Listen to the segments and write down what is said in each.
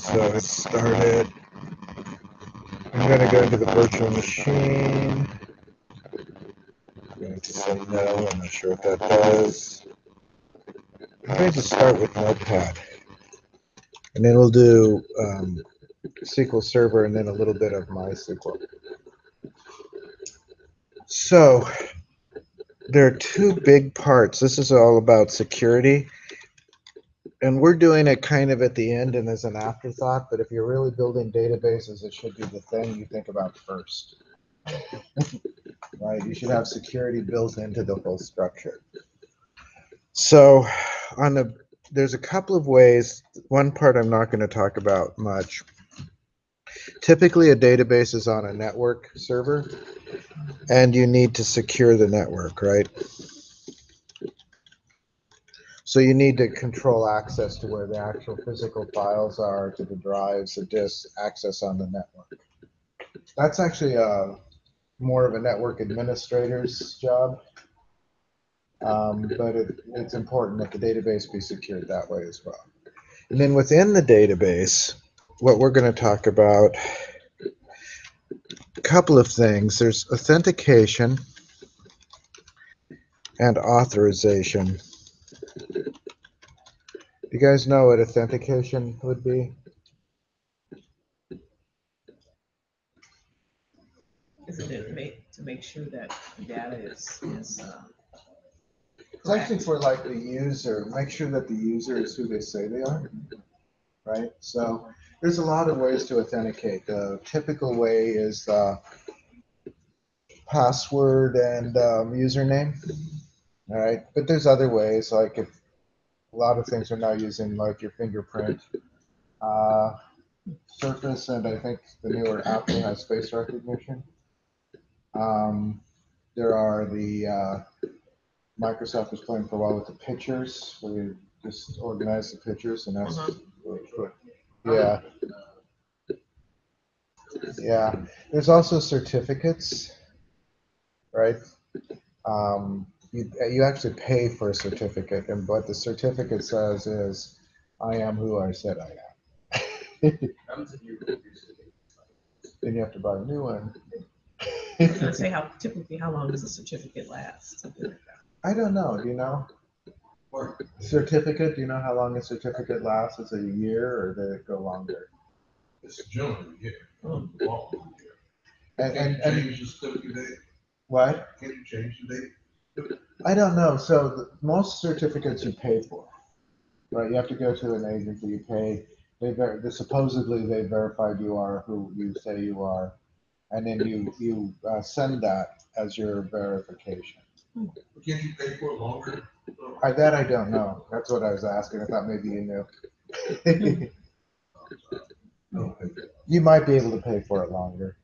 So it started. I'm going to go into the virtual machine. I'm going to say no. I'm not sure what that does. I'm going to start with Notepad. And then we'll do SQL Server and then a little bit of MySQL. So there are two big parts. This is all about security. And we're doing it kind of at the end and as an afterthought, but if you're really building databases, it should be the thing you think about first. Right? You should have security built into the whole structure. So there's a couple of ways. One part I'm not going to talk about much. Typically, a database is on a network server, and you need to secure the network, right? So you need to control access to where the actual physical files are, to the drives, the disks, access on the network. That's actually more of a network administrator's job, but it's important that the database be secured that way as well. And then within the database, what we're going to talk about, a couple of things. There's authentication and authorization. You guys know what authentication would be? Isn't it to make sure that data is It's actually for like the user, make sure that the user is who they say they are, right? So there's a lot of ways to authenticate. The typical way is password and username, all right? But there's other ways, like if a lot of things are now using like your fingerprint. Surface, and I think the newer Apple has face recognition. There are the Microsoft was playing for a while with the pictures, where you just organize the pictures, and that's yeah, yeah. There's also certificates, right? You actually pay for a certificate, and what the certificate says is, I am who I said I am. Then you have to buy a new one. I was gonna say how long does a certificate last? Something like that. I don't know. Do you know? Certificate? Do you know how long a certificate lasts? Is it a year or does it go longer? It's generally a year. Oh. And change the certificate date? What? Can you change the date? I don't know. So most certificates you pay for, right? You have to go to an agency. You pay. Supposedly they verified you are who you say you are, and then you send that as your verification. Can't you pay for it longer? That I don't know. That's what I was asking. I thought maybe you knew. You might be able to pay for it longer.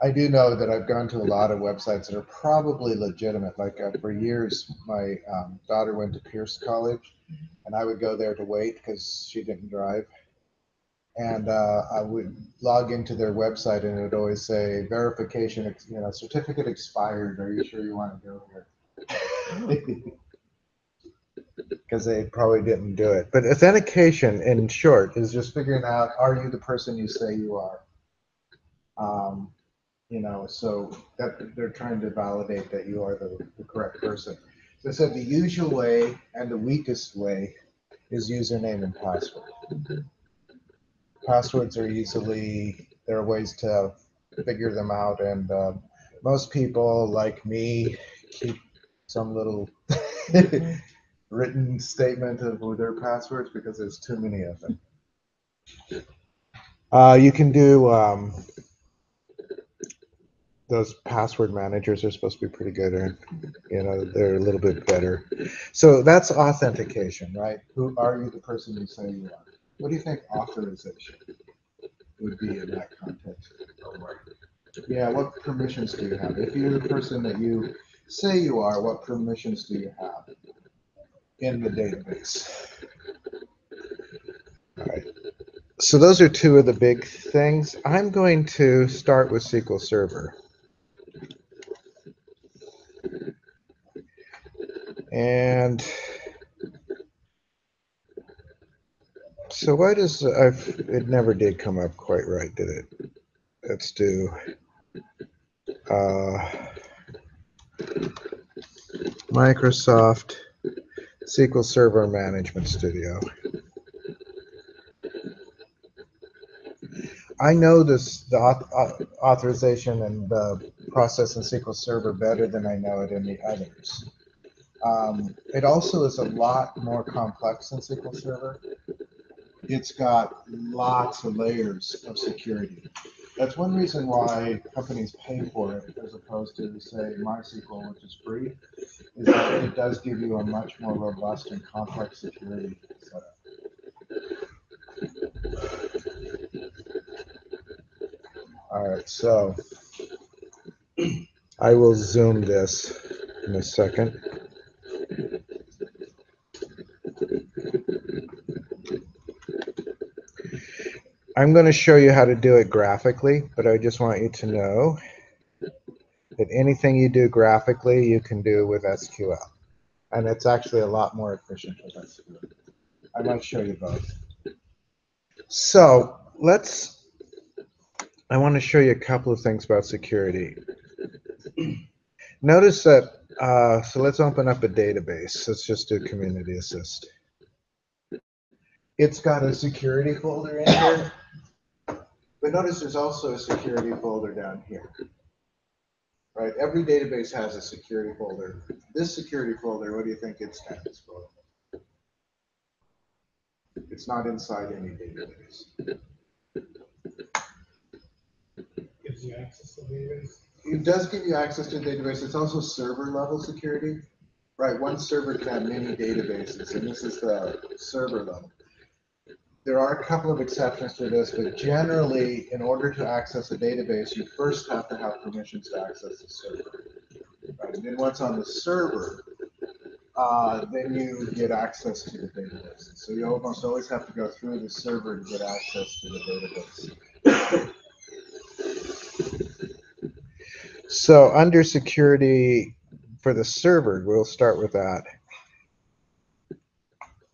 I do know that I've gone to a lot of websites that are probably legitimate. Like for years, my daughter went to Pierce College, and I would go there to wait because she didn't drive. And I would log into their website, and it would always say verification, certificate expired. Are you sure you want to go here? Because they probably didn't do it. But authentication, in short, is just figuring out, are you the person you say you are? So that they're trying to validate that you are the correct person. So I said the usual way and the weakest way is username and password. Passwords are there are ways to figure them out, and most people, like me, keep some little written statement of their passwords because there's too many of them. You can do those password managers are supposed to be pretty good, or they're a little bit better. So that's authentication, right? Who are you the person you say you are? What do you think authorization would be in that context? Yeah, what permissions do you have? If you're the person that you say you are, what permissions do you have in the database? All right. So those are two of the big things. I'm going to start with SQL Server. And So why does it never did come up quite right, did it? Let's do Microsoft SQL Server Management Studio. I know the authorization and the process in SQL Server better than I know it in the others. It also is a lot more complex than SQL Server. It's got lots of layers of security. That's one reason why companies pay for it as opposed to, say, MySQL, which is free, is that it does give you a much more robust and complex security setup. All right, so I will zoom this in a second. I'm going to show you how to do it graphically, but I just want you to know that anything you do graphically, you can do with SQL. And it's actually a lot more efficient with SQL. I might show you both. So I want to show you a couple of things about security. Notice that, so let's open up a database. Let's just do Community Assist. It's got a security folder in here, but notice there's also a security folder down here. Right, every database has a security folder. This security folder, what do you think it stands for? It's not inside any database. Gives you access to the database. It does give you access to the database. It's also server level security. Right, one server can have many databases, and this is the server level. There are a couple of exceptions to this, but generally, in order to access a database, you first have to have permissions to access the server. Right? And then once on the server, then you get access to the database. So you almost always have to go through the server to get access to the database. So under security for the server, we'll start with that.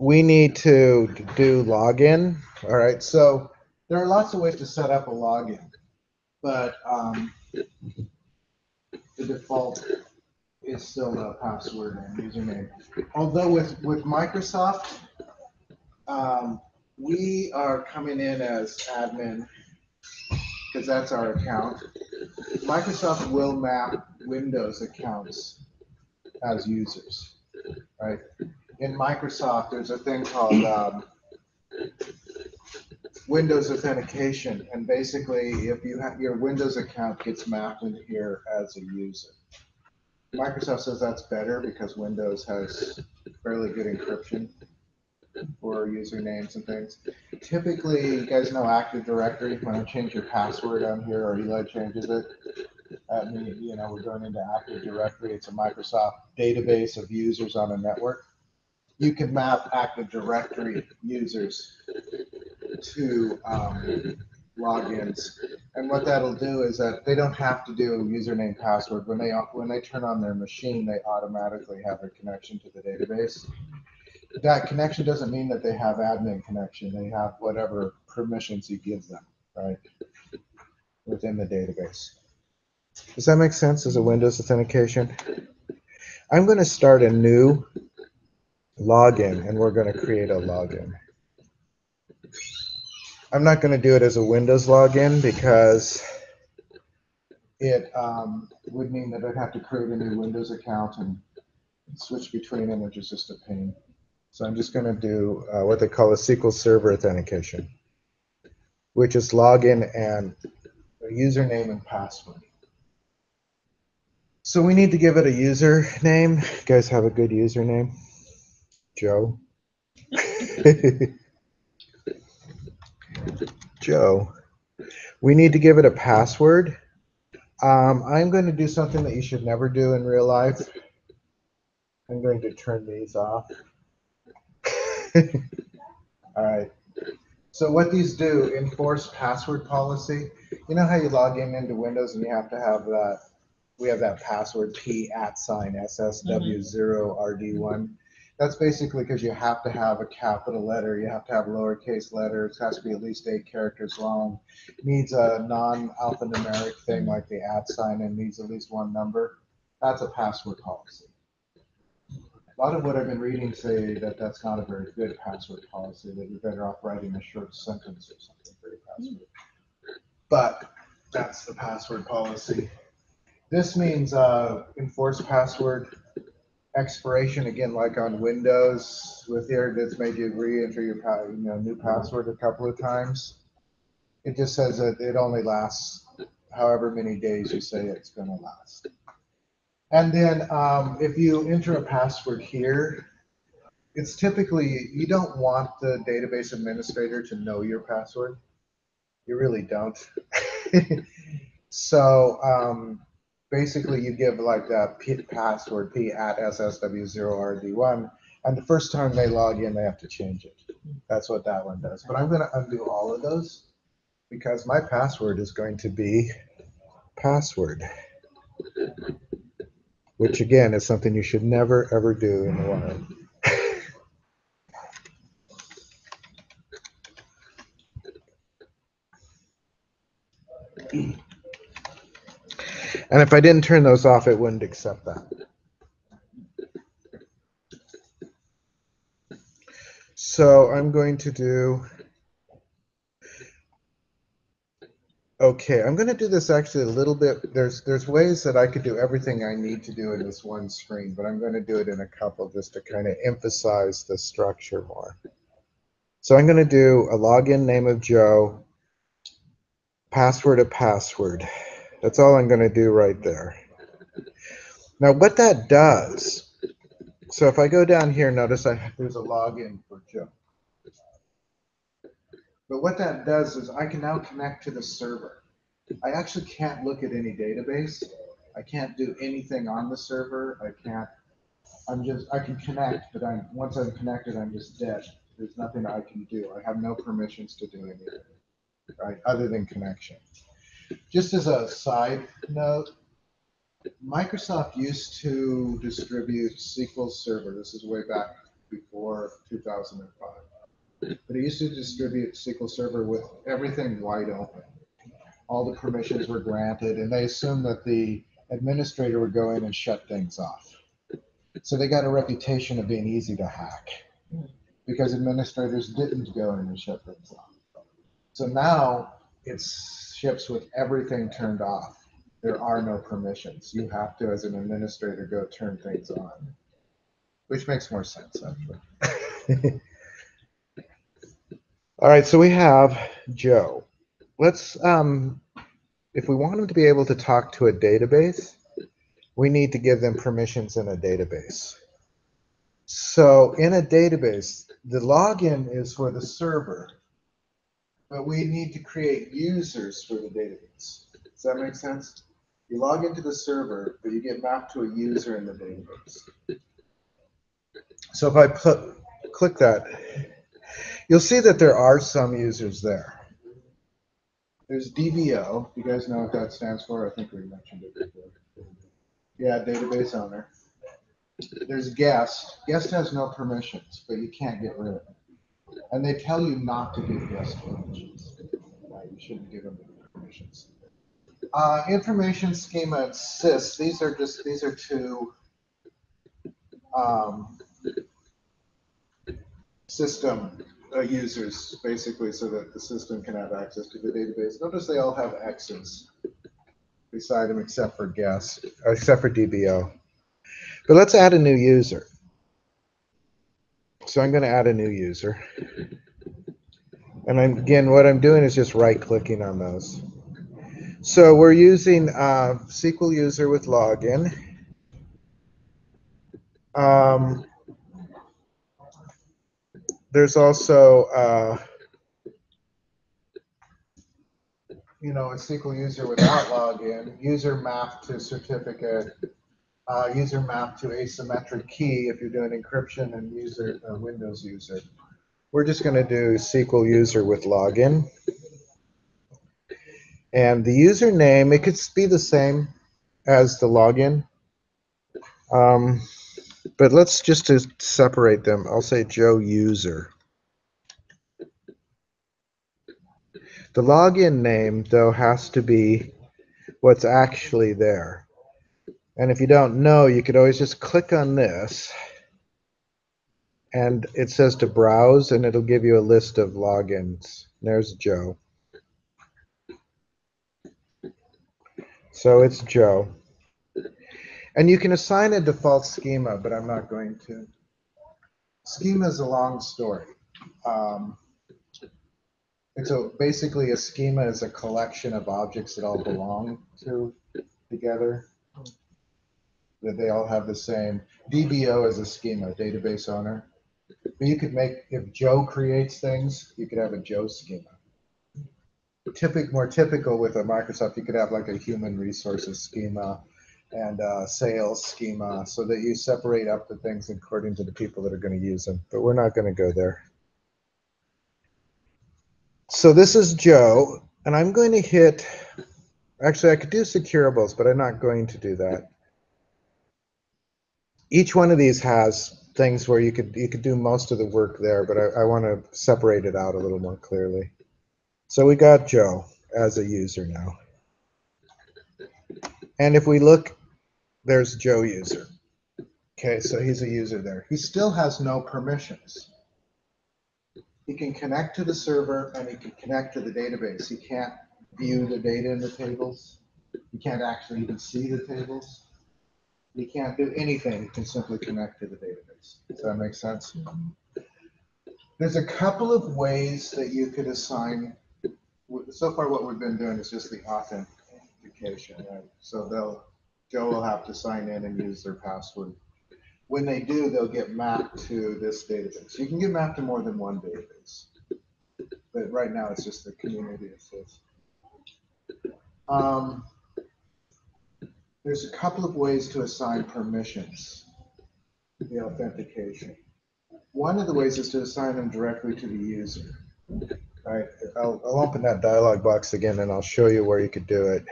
We need to do login. All right, so there are lots of ways to set up a login, but the default is still a password and username. Although with Microsoft, we are coming in as admin because that's our account. Microsoft will map Windows accounts as users, right? In Microsoft, there's a thing called Windows authentication, and basically, if you have your Windows account gets mapped in here as a user. Microsoft says that's better because Windows has fairly good encryption for usernames and things. Typically, you guys know Active Directory. When I change your password on here, or Eli changes it, that means, you know, we're going into Active Directory. It's a Microsoft database of users on a network. You can map Active Directory users to logins, and what that'll do is that they don't have to do a username password. When they turn on their machine, they automatically have a connection to the database. That connection doesn't mean that they have admin connection. They have whatever permissions you give them, right, within the database. Does that make sense as a Windows authentication? I'm going to start a new login, and we're going to create a login. I'm not going to do it as a Windows login because it would mean that I'd have to create a new Windows account and switch between them, which is just a pain. So I'm just going to do what they call a SQL Server authentication, which is login and a username and password. So we need to give it a username. You guys have a good username? Joe? Joe. We need to give it a password. I'm going to do something that you should never do in real life. I'm going to turn these off. All right. So what these do, enforce password policy. You know how you log in into Windows and you have to have that, we have that password P @SSW0RD1. That's basically because you have to have a capital letter, you have to have lowercase letters, it has to be at least 8 characters long, needs a non-alphanumeric thing like the @ sign, and needs at least 1 number. That's a password policy. A lot of what I've been reading say that that's not a very good password policy, that you're better off writing a short sentence or something for your password. But that's the password policy. This means enforced password expiration, again, like on Windows with here, that's made you re-enter your new password a couple of times. It just says that it only lasts however many days you say it's going to last. And then if you enter a password here, it's typically, you don't want the database administrator to know your password. You really don't. So basically you give like that password p at @ssw0rd1, and the first time they log in, they have to change it. That's what that one does. But I'm going to undo all of those because my password is going to be password, which again is something you should never ever do in the wild. And if I didn't turn those off, it wouldn't accept that. So I'm going to do, okay, I'm going to do this actually a little bit. There's ways that I could do everything I need to do in this one screen, but I'm going to do it in a couple just to kind of emphasize the structure more. So I'm going to do a login name of Joe, password of password. That's all I'm going to do right there. Now what that does, so if I go down here, notice there's a login for Joe. But what that does is I can now connect to the server. I actually can't look at any database. I can't do anything on the server. I can connect, but once I'm connected, I'm just dead. There's nothing I can do. I have no permissions to do anything, right, other than connection. Just as a side note, Microsoft used to distribute SQL Server. This is way back before 2005. But it used to distribute SQL Server with everything wide open. All the permissions were granted, and they assumed that the administrator would go in and shut things off. So they got a reputation of being easy to hack because administrators didn't go in and shut things off. So now it ships with everything turned off. There are no permissions. You have to, as an administrator, go turn things on, which makes more sense, actually. All right, so we have Joe. Let's, if we want him to be able to talk to a database, we need to give them permissions in a database. So in a database, the login is for the server, but we need to create users for the database. Does that make sense? You log into the server, but you get mapped to a user in the database. So if I click that, you'll see that there are some users there. There's DBO. You guys know what that stands for? I think we mentioned it before. Yeah, database owner. There's guest. Guest has no permissions, but you can't get rid of it. And they tell you not to give guest permissions. You shouldn't give them permissions. Information schema and sys. These are two system users, basically, so that the system can have access to the database. Notice they all have X's beside them, except for guest, except for DBO. But let's add a new user. So I'm going to add a new user. And again, what I'm doing is just right-clicking on those. So we're using SQL user with login. There's also, a SQL user without login, user mapped to certificate, user mapped to asymmetric key if you're doing encryption, and user Windows user. We're just going to do SQL user with login. And the username, it could be the same as the login. But let's just to separate them, I'll say Joe user. The login name, though, has to be what's actually there. And if you don't know, you could always just click on this, and it says to browse, and it'll give you a list of logins. There's Joe. So it's Joe. And you can assign a default schema, but I'm not going to. Schema is a long story. Basically a schema is a collection of objects that all belong to together, that they all have the same. DBO is a schema, database owner. But you could make, if Joe creates things, you could have a Joe schema. More typical with a Microsoft, you could have like a human resources schema and a sales schema, so that you separate up the things according to the people that are going to use them. But we're not going to go there. So this is Joe, and I'm going to hit, actually I could do securables, but I'm not going to do that. Each one of these has things where you could do most of the work there, but I want to separate it out a little more clearly. So we got Joe as a user now. And if we look, there's Joe user. Okay, so he's a user there. He still has no permissions. He can connect to the server and he can connect to the database. He can't view the data in the tables. He can't actually even see the tables. He can't do anything. He can simply connect to the database. Does that make sense? There's a couple of ways that you could assign. So far what we've been doing is just the authentication, right? So Joe will have to sign in and use their password. When they do, they'll get mapped to this database. You can get mapped to more than one database, but right now it's just the community assist. There's a couple of ways to assign permissions, the authentication. One of the ways is to assign them directly to the user. All right, I'll open that dialog box again and I'll show you where you could do it.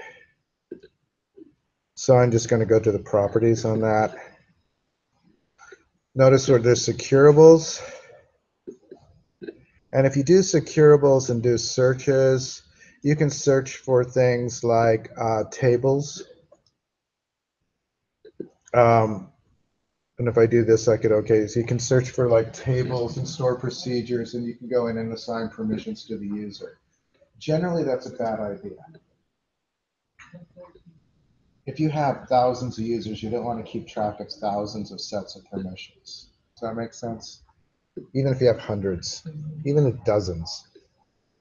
So I'm just going to go to the properties on that. Notice where there's securables. And if you do securables and do searches, you can search for things like tables. And if I do this, I could, okay, so you can search for like tables and store procedures, and you can go in and assign permissions to the user. Generally, that's a bad idea. If you have thousands of users, you don't want to keep track of thousands of sets of permissions. Does that make sense? Even if you have hundreds, even dozens,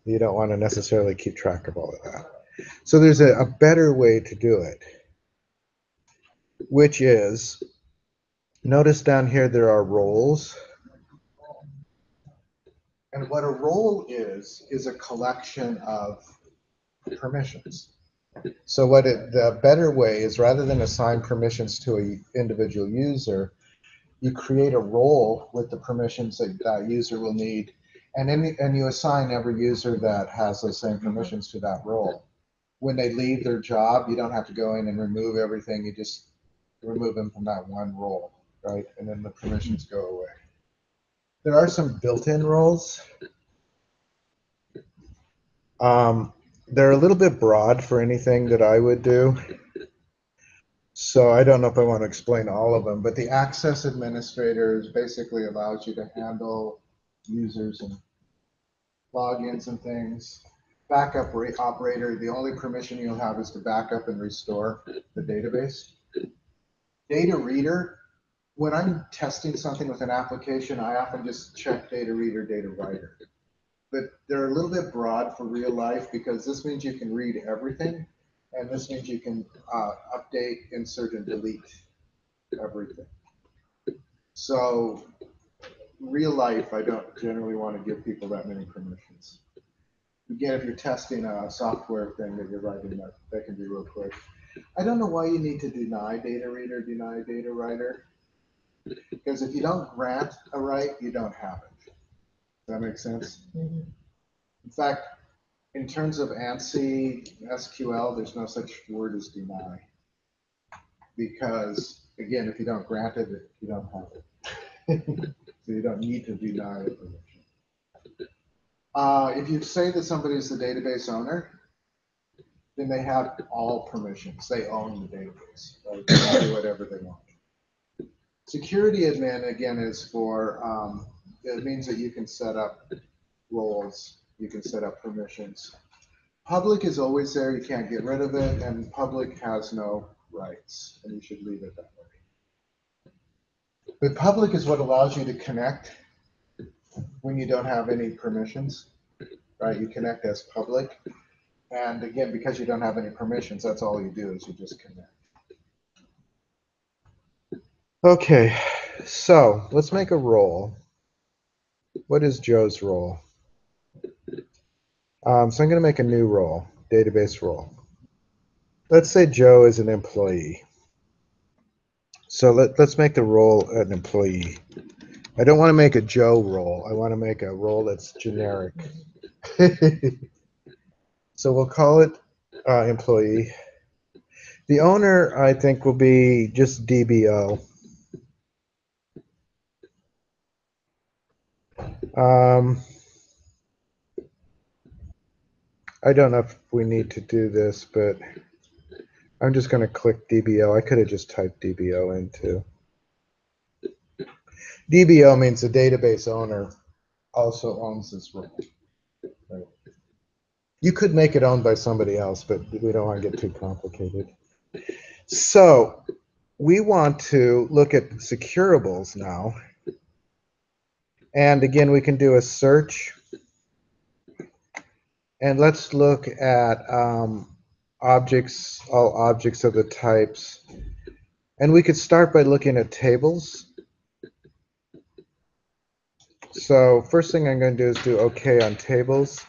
you don't want to necessarily keep track of all of that. So there's a better way to do it, which is, notice down here there are roles. And what a role is a collection of permissions. So the better way is, rather than assign permissions to an individual user, you create a role with the permissions that that user will need, and you assign every user that has those same permissions to that role. When they leave their job, you don't have to go in and remove everything. You just remove them from that one role, right? And then the permissions go away. There are some built-in roles. They're a little bit broad for anything that I would do. So I don't know if I want to explain all of them, but the access administrators basically allows you to handle users and logins and things. Backup operator, the only permission you'll have is to back up and restore the database. Data reader, when I'm testing something with an application, I often just check data reader, data writer. But they're a little bit broad for real life, because this means you can read everything, and this means you can update, insert, and delete everything. So real life, I don't generally want to give people that many permissions. Again, if you're testing a software thing that you're writing, that can be real quick. I don't know why you need to deny data reader, deny data writer, because if you don't grant a right, you don't have it. Does that make sense? Mm-hmm. In fact, in terms of ANSI SQL, there's no such word as deny, because Again, if you don't grant it, you don't have it. So you don't need to deny a permission. If you say that somebody's the database owner, then they have all permissions. They own the database. Right? They can do whatever they want. Security admin, again, is for, it means that you can set up roles, you can set up permissions. Public is always there, you can't get rid of it, and public has no rights, and you should leave it that way. But public is what allows you to connect when you don't have any permissions, right? You connect as public. And again, because you don't have any permissions, that's all you do is you just connect. Okay, so let's make a role. What is Joe's role? So I'm going to make a new role, database role. Let's say Joe is an employee. So let's make the role an employee. I don't want to make a Joe role. I want to make a role that's generic. So we'll call it employee. The owner, I think, will be just DBO. I don't know if we need to do this, but I'm just going to click DBO. I could have just typed DBO in too. DBO means the database owner also owns this role. Right. You could make it owned by somebody else, but we don't want to get too complicated. So we want to look at securables now. And again, we can do a search. And let's look at objects, all objects of the types. And we could start by looking at tables. So first thing I'm going to do is do OK on tables.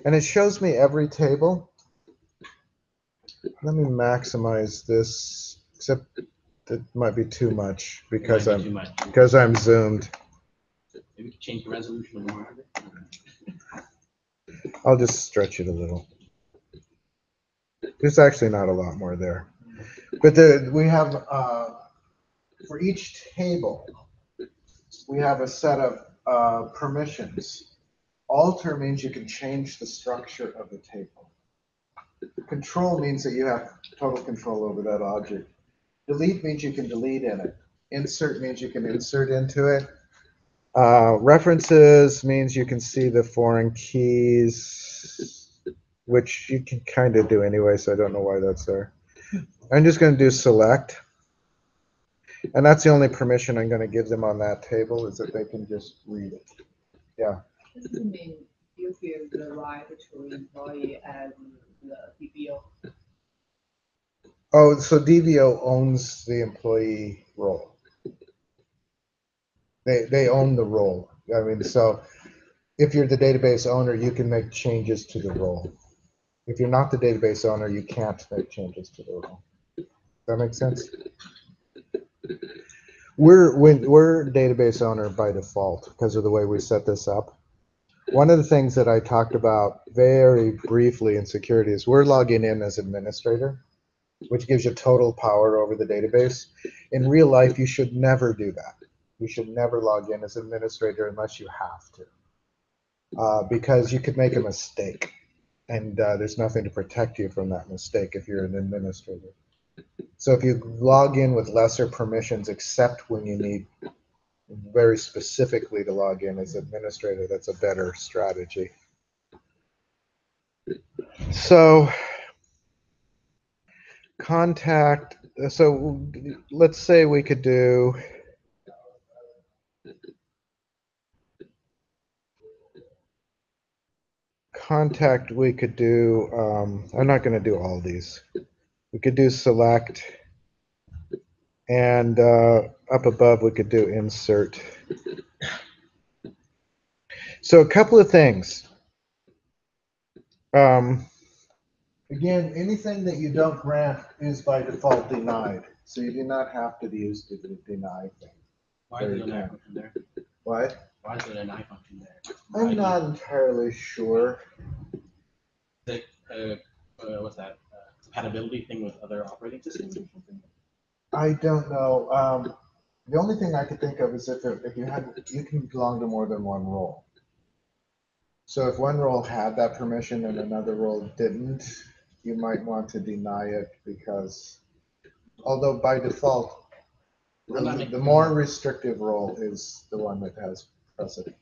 And it shows me every table. Let me maximize this, except it might be too much because I'm zoomed. Maybe we can change the resolution a little bit. I'll just stretch it a little. There's actually not a lot more there. But we have, for each table, we have a set of permissions. Alter means you can change the structure of the table. Control means that you have total control over that object. Delete means you can delete in it. Insert means you can insert into it. References means you can see the foreign keys, which you can kind of do anyway, so I don't know why that's there. I'm just going to do select. And that's the only permission I'm going to give them on that table, is that they can just read it. Yeah. Does it mean you give the right to employee as the DBO? Oh, so DBO owns the employee role. They own the role. I mean, so if you're the database owner, you can make changes to the role. If you're not the database owner, you can't make changes to the role. Does that make sense? We're database owner by default because of the way we set this up. One of the things that I talked about very briefly in security is we're logging in as administrator, which gives you total power over the database. In real life, you should never do that. You should never log in as administrator unless you have to, because you could make a mistake, and there's nothing to protect you from that mistake if you're an administrator. So if you log in with lesser permissions, except when you need very specifically to log in as administrator, that's a better strategy. So contact, so let's say we could do contact, we could do, I'm not going to do all these. We could do select, and up above we could do insert. So a couple of things. Again, anything that you don't grant is by default denied. So you do not have to use the deny thing. Why is there an I function there? What? Why is there an I function there? I'm not entirely sure. Is it, what's that? Compatibility thing with other operating systems or something? I don't know. The only thing I could think of is if you can belong to more than one role. So if one role had that permission and another role didn't, you might want to deny it because, although by default, I'm not the making- more restrictive role is the one that has precedent.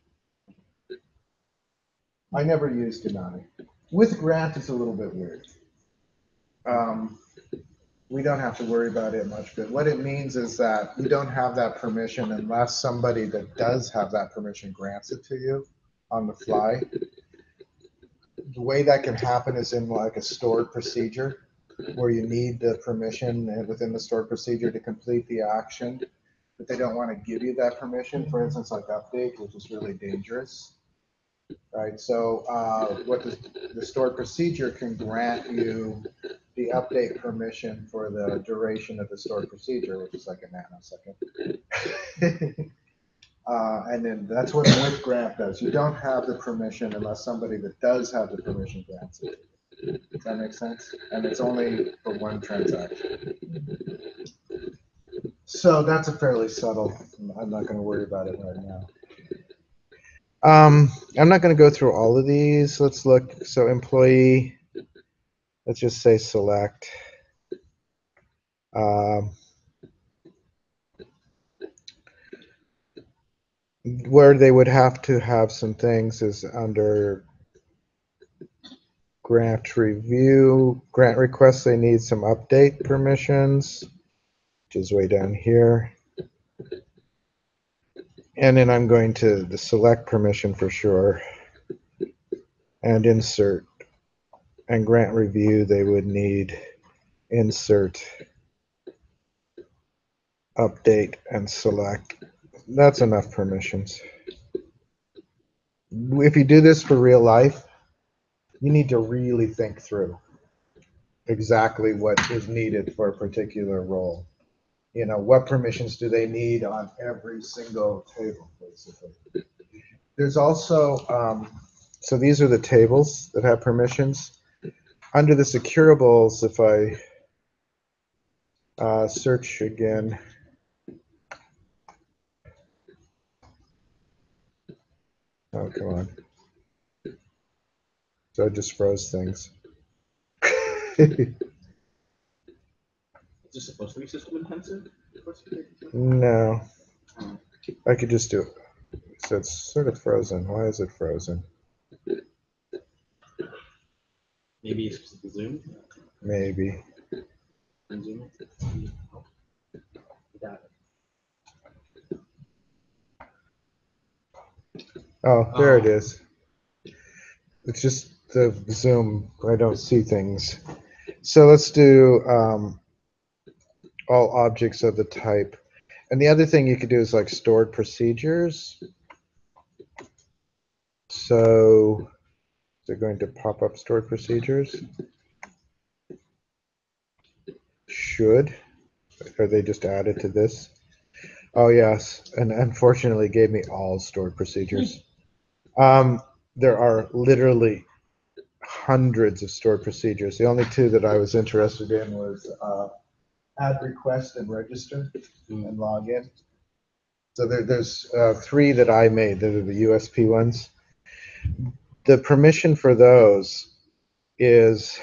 I never use deny. With grant, it's a little bit weird. We don't have to worry about it much, but what it means is that you don't have that permission unless somebody that does have that permission grants it to you on the fly. The way that can happen is in like a stored procedure where you need the permission within the stored procedure to complete the action, but they don't want to give you that permission, for instance, like update, which is really dangerous. Right, so what the stored procedure can grant you the update permission for the duration of the stored procedure, which is like a nanosecond. And then that's what a with grant does. You don't have the permission unless somebody that does have the permission grants it. Does that make sense? And it's only for one transaction. So that's a fairly subtle. I'm not going to worry about it right now. I'm not going to go through all of these. Let's look. So employee, let's just say select. Where they would have to have some things is under grant review, grant requests. They need some update permissions, which is way down here. And then I'm going to the select permission for sure, and insert. And grant review, they would need insert, update, and select. That's enough permissions. If you do this for real life, you need to really think through exactly what is needed for a particular role. You know, what permissions do they need on every single table, basically. There's also, so these are the tables that have permissions. Under the securables, if I search again, oh, come on. So I just froze things. Is this supposed to be system intensive? No, I could just do it. So it's sort of frozen. Why is it frozen? Maybe it's the Zoom. Maybe. Zoom. Got it. Oh, there it is. It's just the Zoom. I don't see things. So let's do all objects of the type. And the other thing you could do is like stored procedures. So they're going to pop up stored procedures. Should. Are they just added to this? Oh, yes. And unfortunately, it gave me all stored procedures. There are literally hundreds of stored procedures. The only two that I was interested in was add request and register and log in. So there's three that I made. Those are the USP ones. The permission for those is,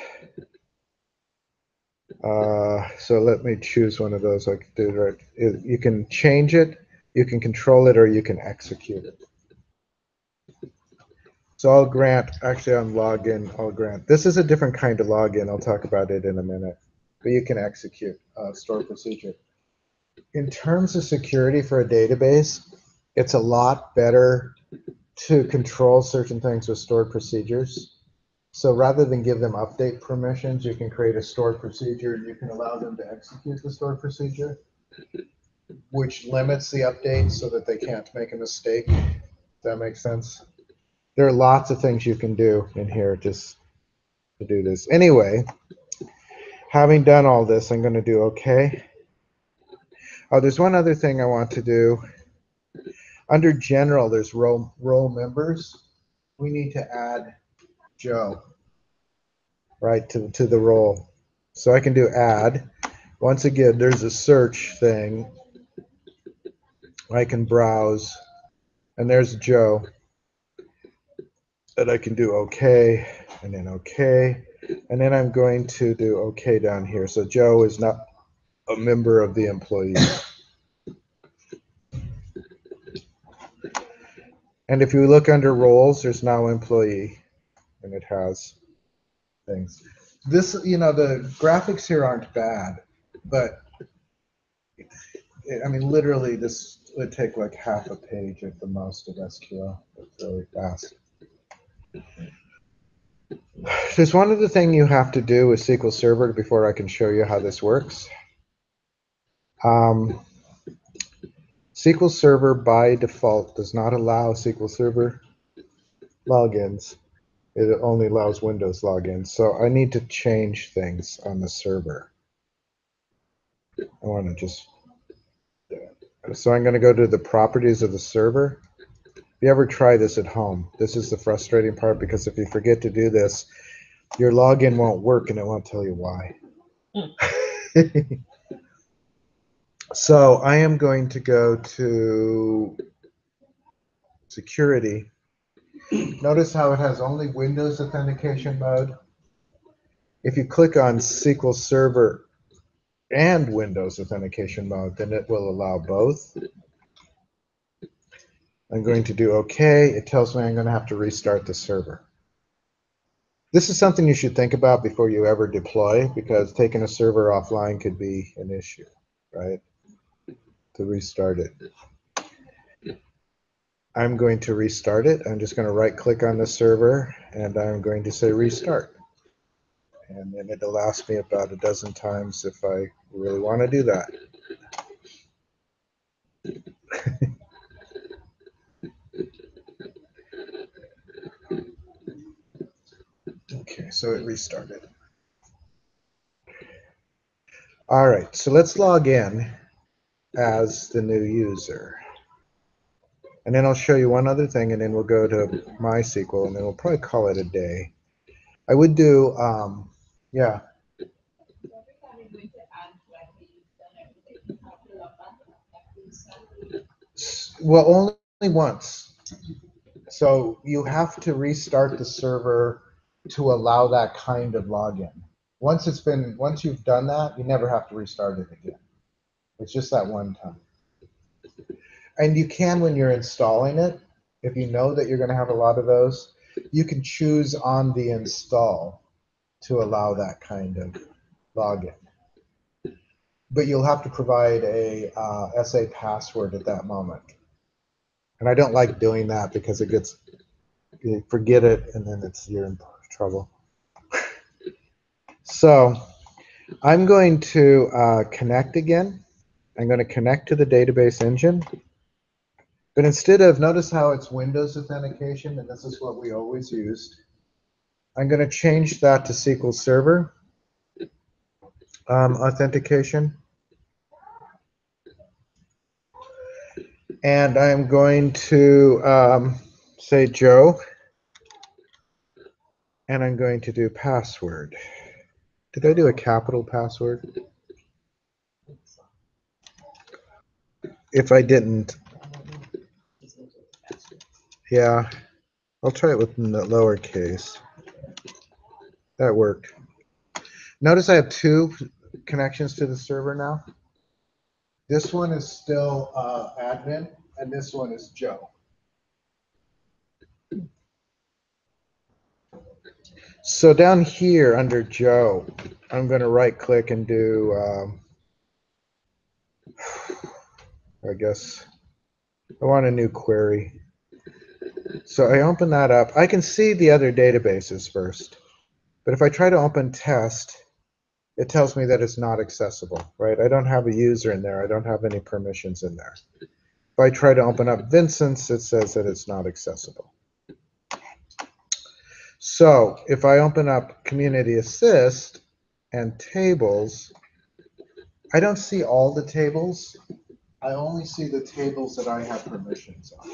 so let me choose one of those. I can do it right. You can change it, you can control it, or you can execute it. So I'll grant, actually on login, I'll grant. This is a different kind of login. I'll talk about it in a minute. But you can execute stored procedure. In terms of security for a database, it's a lot better to control certain things with stored procedures. So rather than give them update permissions, you can create a stored procedure and you can allow them to execute the stored procedure, which limits the update so that they can't make a mistake. Does that make sense? There are lots of things you can do in here just to do this. Anyway, having done all this, I'm going to do OK. Oh, there's one other thing I want to do. Under general, there's role members. We need to add Joe, right, to the role. So I can do add, Once again, there's a search thing. I can browse, and there's Joe. And I can do OK, and then OK, and then I'm going to do OK down here. So Joe is not a member of the employees. And if you look under roles, there's now employee, and it has things. This, the graphics here aren't bad, but I mean, literally, this would take like half a page at the most of SQL. It's really fast. There's one other thing you have to do with SQL Server before I can show you how this works. SQL Server by default does not allow SQL Server logins. It only allows Windows logins. So I need to change things on the server. I want to just do it. So I'm going to go to the properties of the server. If you ever try this at home, this is the frustrating part, because if you forget to do this, your login won't work and it won't tell you why. So I am going to go to security. Notice how it has only Windows authentication mode. If you click on SQL Server and Windows authentication mode, then it will allow both. I'm going to do OK. It tells me I'm going to have to restart the server. This is something you should think about before you ever deploy, because taking a server offline could be an issue, right? To restart it. I'm going to restart it. I'm just going to right click on the server and I'm going to say restart. And then it'll ask me about a dozen times if I really want to do that. Okay, so it restarted. All right, so let's log in as the new user. And then I'll show you one other thing, and then we'll go to MySQL, and then we'll probably call it a day. I would do, yeah. Well, only once. So you have to restart the server to allow that kind of login. Once you've done that, you never have to restart it again. It's just that one time. And you can, when you're installing it, if you know that you're going to have a lot of those, you can choose on the install to allow that kind of login. But you'll have to provide a SA password at that moment. And I don't like doing that because it gets, you forget it and then you're in trouble. So I'm going to connect again. I'm going to connect to the database engine. But instead of, notice how it's Windows authentication, and this is what we always used. I'm going to change that to SQL Server authentication. And I'm going to say Joe. And I'm going to do password. Did I do a capital password? If I didn't, yeah, I'll try it with the lowercase. That worked. Notice I have two connections to the server now. This one is still admin, and this one is Joe. So down here under Joe, I'm going to right click and do, I guess, I want a new query. So I open that up. I can see the other databases first. But if I try to open test, it tells me that it's not accessible, right? I don't have a user in there. I don't have any permissions in there. If I try to open up Vincent's, it says that it's not accessible. So if I open up Community Assist and tables, I don't see all the tables. I only see the tables that I have permissions on.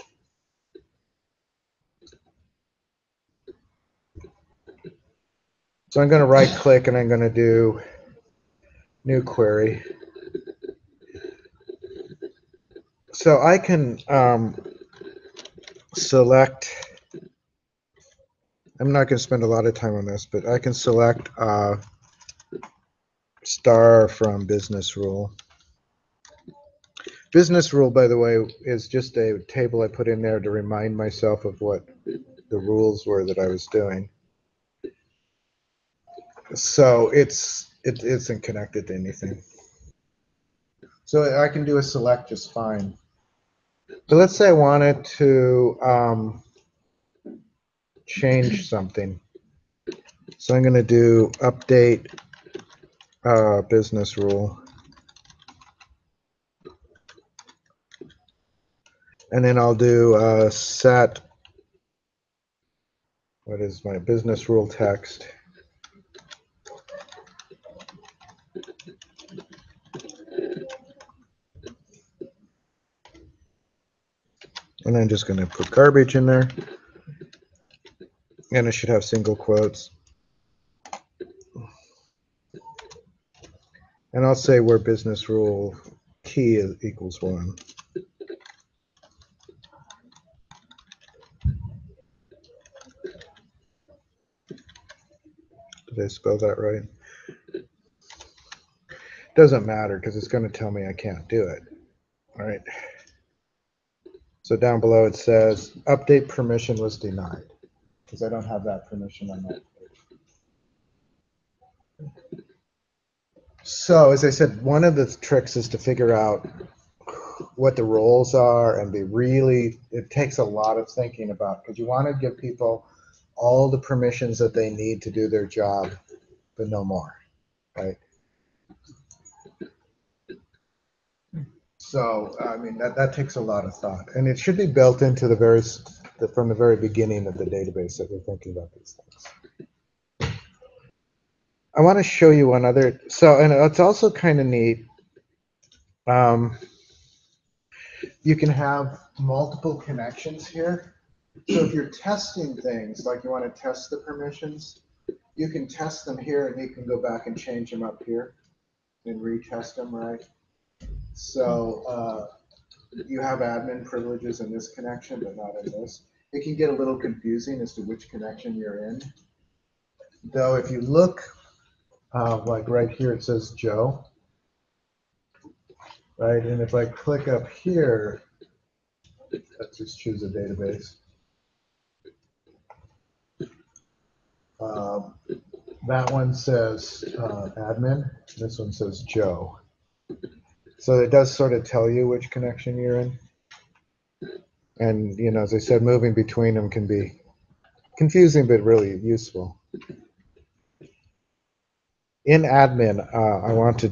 So I'm going to right click and I'm going to do New query. So I can select, I'm not going to spend a lot of time on this, but I can select star from business rule. Business rule, by the way, is just a table I put in there to remind myself of what the rules were that I was doing. So it isn't connected to anything. So I can do a select just fine. But let's say I wanted to change something. So I'm going to do update business rule. And then I'll do set, what is my business rule text? And I'm just going to put garbage in there. And it should have single quotes. And I'll say where business rule key equals 1. Did I spell that right? Doesn't matter because it's going to tell me I can't do it. All right. So down below it says update permission was denied because I don't have that permission on that page. So as I said, one of the tricks is to figure out what the roles are and it takes a lot of thinking about, because you want to give people all the permissions that they need to do their job, but no more, right? So, I mean, that takes a lot of thought, and it should be built into from the very beginning of the database that we're thinking about these things. I want to show you one other, and it's also kind of neat. You can have multiple connections here. So if you're testing things, like you want to test the permissions, you can test them here and you can go back and change them up here and retest them, right? So you have admin privileges in this connection, but not in this. It can get a little confusing as to which connection you're in. Though if you look, like right here, it says Joe, right? And if I click up here, let's just choose a database. That one says admin. This one says Joe. So it does sort of tell you which connection you're in. And, you know, as I said, moving between them can be confusing, but really useful. In admin, I want to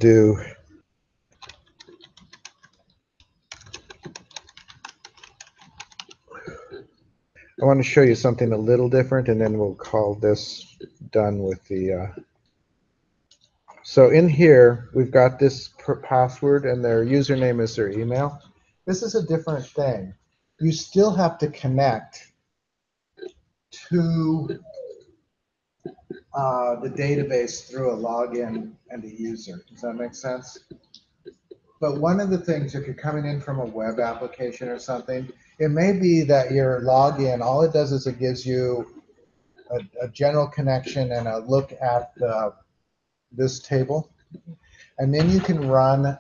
show you something a little different, and then we'll call this done with the. So in here, we've got this password, and their username is their email. This is a different thing. You still have to connect to the database through a login and a user. Does that make sense? But one of the things, if you're coming in from a web application or something, it may be that your login, all it does is it gives you a general connection and a look at this table. And then you can run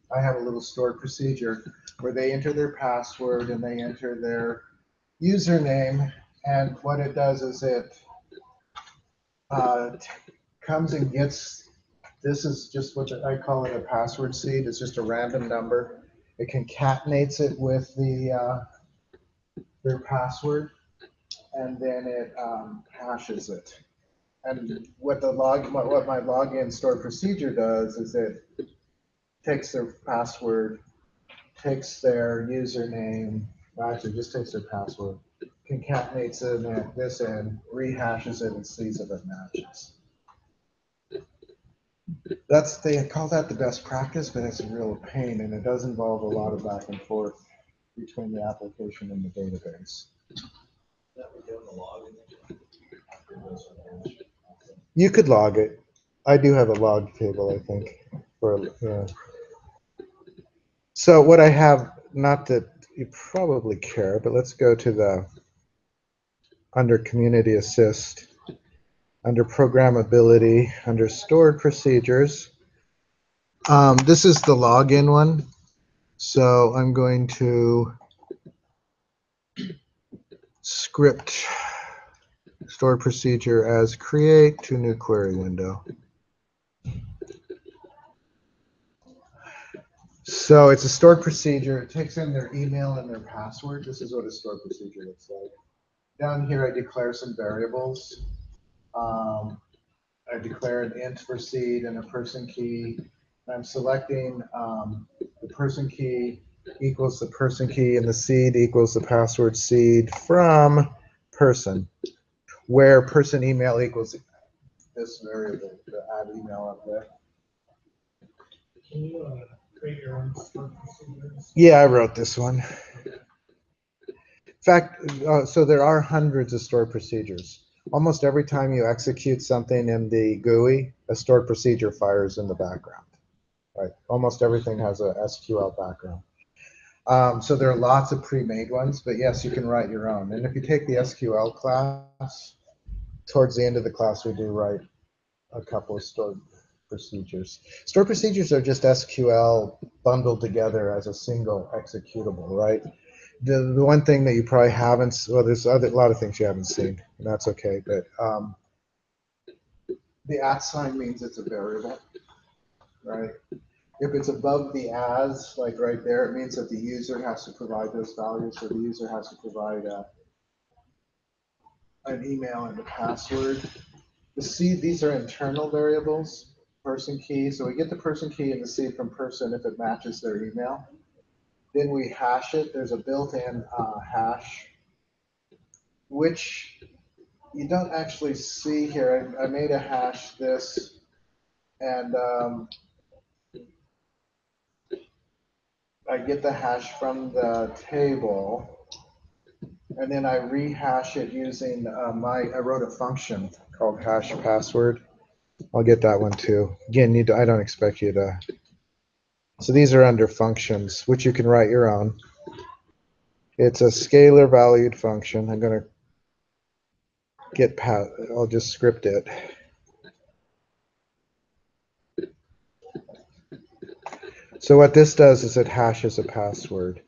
I have a little stored procedure where they enter their password and they enter their username. And what it does is it comes and gets, this is just what I call it a password seed. It's just a random number. It concatenates it with their password, and then it hashes it. And what my login stored procedure does is it takes their password, takes their username, actually just takes their password, concatenates it at this end, rehashes it, and sees if it matches. They call that the best practice, but it's a real pain, and it does involve a lot of back and forth between the application and the database. You could log it. I do have a log table, I think, for yeah. So what I have, not that you probably care, but let's go to the under Community Assist, under Programmability, under Stored Procedures. This is the login one. So I'm going to script stored procedure as create to new query window. So it's a stored procedure. It takes in their email and their password. This is what a stored procedure looks like. Down here, I declare some variables. I declare an int for seed and a person key. I'm selecting the person key equals the person key and the seed equals the password seed from person, where person email equals this variable, the add email up there. Can you create your own stored procedures? Yeah, I wrote this one. In fact, so there are hundreds of stored procedures. Almost every time you execute something in the GUI, a stored procedure fires in the background. Right? Almost everything has a SQL background. So there are lots of pre-made ones, but yes, you can write your own. And if you take the SQL class, towards the end of the class, we do write a couple of stored procedures. Stored procedures are just SQL bundled together as a single executable, right? The one thing that you probably haven't, well, there's a lot of things you haven't seen, and that's okay, but the @ sign means it's a variable, right? If it's above the as, like right there, it means that the user has to provide those values, so the user has to provide an email and a password. These are internal variables, person key, so we get the person key and the seed from person if it matches their email. Then we hash it. There's a built-in hash, which you don't actually see here. I made a hash this, and I get the hash from the table, and then I rehash it using I wrote a function called hash password. I'll get that one too. Again, I don't expect you to. So these are under functions, which you can write your own. It's a scalar valued function. I'm going to I'll just script it. So what this does is it hashes a password.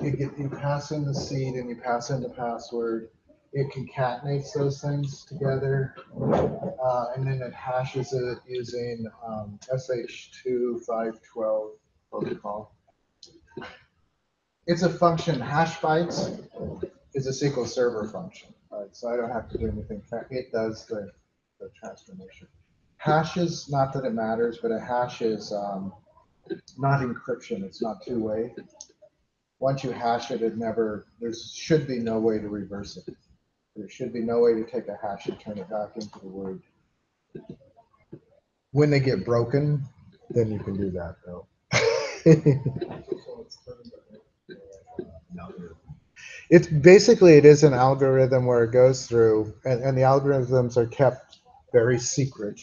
You pass in the seed and you pass in the password. It concatenates those things together, and then it hashes it using SH-2512 protocol. It's a function. Hash bytes is a SQL Server function, right? So I don't have to do anything. It does the transformation. Hashes, not that it matters, but a hash is not encryption. It's not two-way. Once you hash it, there should be no way to reverse it. There should be no way to take a hash and turn it back into the word. When they get broken, then you can do that, though. It's basically, it is an algorithm where it goes through, and the algorithms are kept very secret,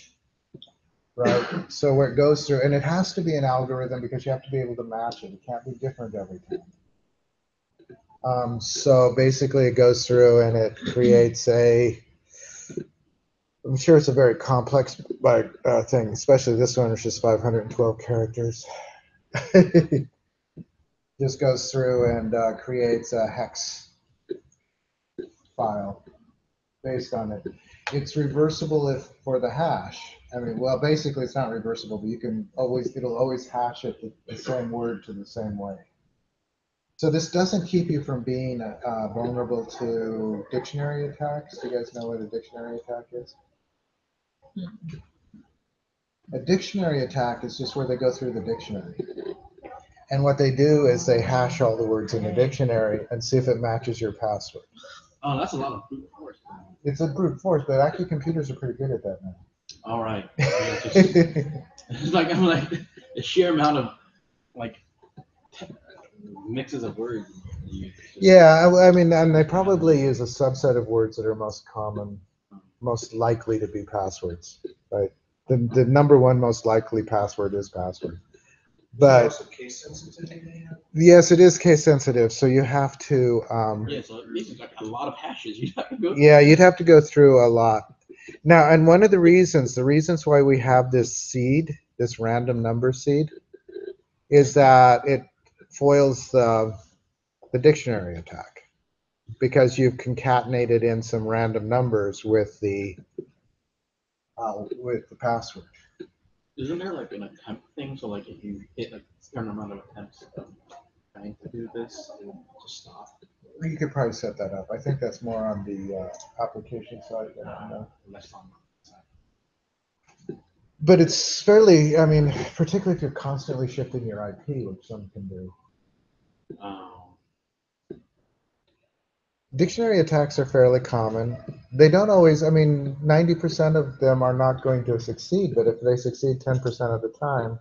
right? So where it goes through, and it has to be an algorithm because you have to be able to match it. It can't be different every time. So basically it goes through and it creates I'm sure it's a very complex thing, especially this one, which is 512 characters. Just goes through and creates a hex file based on it. It's reversible for the hash. I mean, well, basically it's not reversible, but it'll always hash it the same word to the same way. So this doesn't keep you from being vulnerable to dictionary attacks. Do you guys know what a dictionary attack is? A dictionary attack is just where they go through the dictionary. And what they do is they hash all the words in the dictionary and see if it matches your password. Oh, that's a lot of brute force. It's a brute force, but actually computers are pretty good at that now. All right. It's like the sheer amount of mixes of words. Yeah, I mean, and they probably use a subset of words that are most common, most likely to be passwords. right? The number one most likely password is password. But Also case sensitivity. yes, it is case sensitive, so you have to. Yeah, so this is like a lot of hashes you have to go through. Yeah, you'd have to go through a lot. Now, and one of the reasons why we have this seed, this random number seed, is that it foils the dictionary attack because you've concatenated in some random numbers with the password. Isn't there like an attempt thing? So like if you hit like a certain amount of attempts of trying to do this, it will just stop. You could probably set that up. I think that's more on the application side than on the. Less on the side. But it's fairly, I mean, particularly if you're constantly shifting your IP, which some can do. Dictionary attacks are fairly common. They don't always, I mean, 90% of them are not going to succeed, but if they succeed 10% of the time,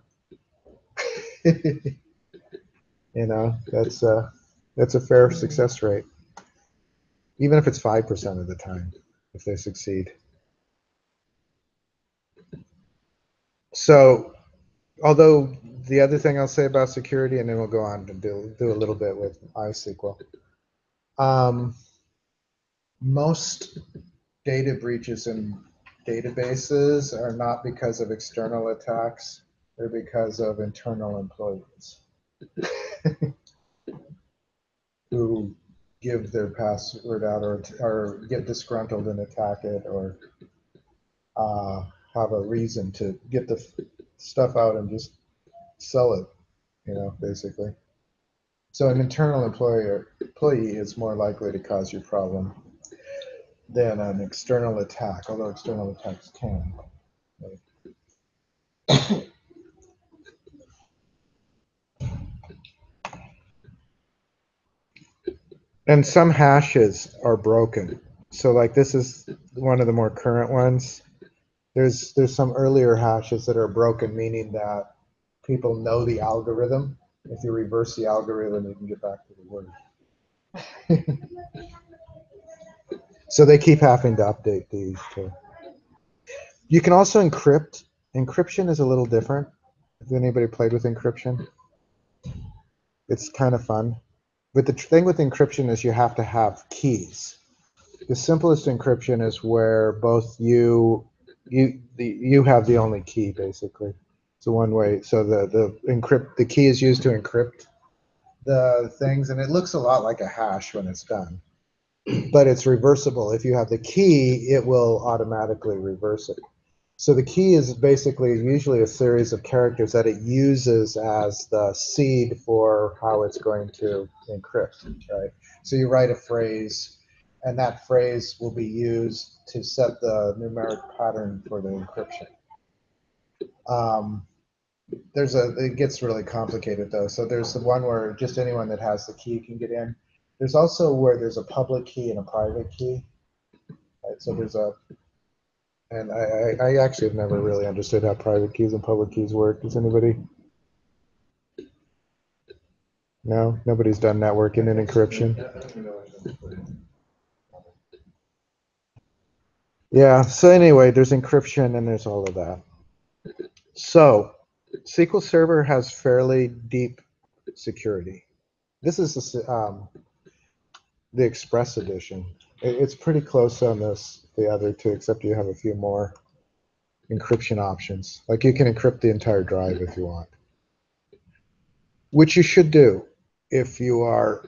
you know, that's a fair success rate. Even if it's 5% of the time, if they succeed. So, although the other thing I'll say about security, and then we'll go on to do a little bit with iSQL. Most data breaches in databases are not because of external attacks, they're because of internal employees who give their password out or get disgruntled and attack it or have a reason to get the stuff out and just sell it, you know, basically. So an internal employee is more likely to cause your problem than an external attack, although external attacks can. And some hashes are broken. So like this is one of the more current ones. There's some earlier hashes that are broken, meaning that people know the algorithm. If you reverse the algorithm, you can get back to the word. So they keep having to update these too. You can also encrypt. Encryption is a little different. Has anybody played with encryption? It's kind of fun. But the thing with encryption is you have to have keys. The simplest encryption is where both you have the only key basically. So one way. So the key is used to encrypt the things, and it looks a lot like a hash when it's done. But it's reversible. If you have the key, it will automatically reverse it. So the key is basically usually a series of characters that it uses as the seed for how it's going to encrypt, right? So you write a phrase, and that phrase will be used to set the numeric pattern for the encryption. It gets really complicated though. So there's the one where just anyone that has the key can get in. There's also where there's a public key and a private key. Right? So and I actually have never really understood how private keys and public keys work. Does anybody? No? Nobody's done networking and encryption? Yeah, so anyway, there's encryption and there's all of that. So SQL Server has fairly deep security. This is the Express edition. It's pretty close on the other two, except you have a few more encryption options. Like you can encrypt the entire drive if you want, which you should do if you are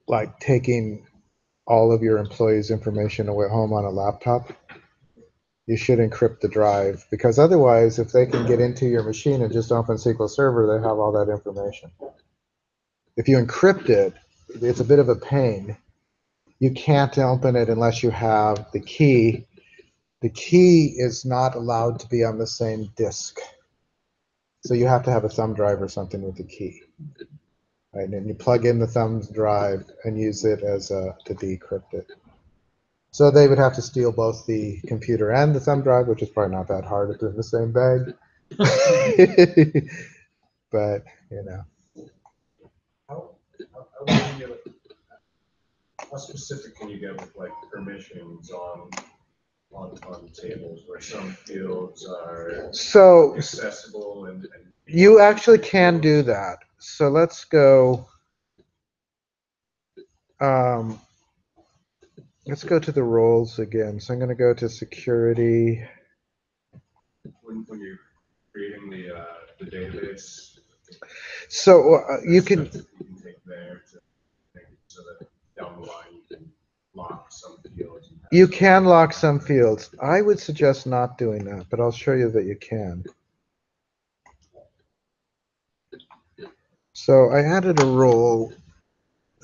like taking all of your employees' information away home on a laptop. You should encrypt the drive, because otherwise, if they can get into your machine and just open SQL Server, they have all that information. If you encrypt it, it's a bit of a pain. You can't open it unless you have the key. The key is not allowed to be on the same disk. So you have to have a thumb drive or something with the key. Right? And you plug in the thumb drive and use it as to decrypt it. So they would have to steal both the computer and the thumb drive, which is probably not that hard if they're in the same bag. But, you know. How specific can you get with like permissions on on tables where some fields are So accessible and you actually can do that. So let's go. Let's go to the roles again. So I'm going to go to security. when you're creating the database. So you there's can. steps that you can take there to make it so that down the line you can lock some fields. You can lock some fields. I would suggest not doing that, but I'll show you that you can. So I added a role.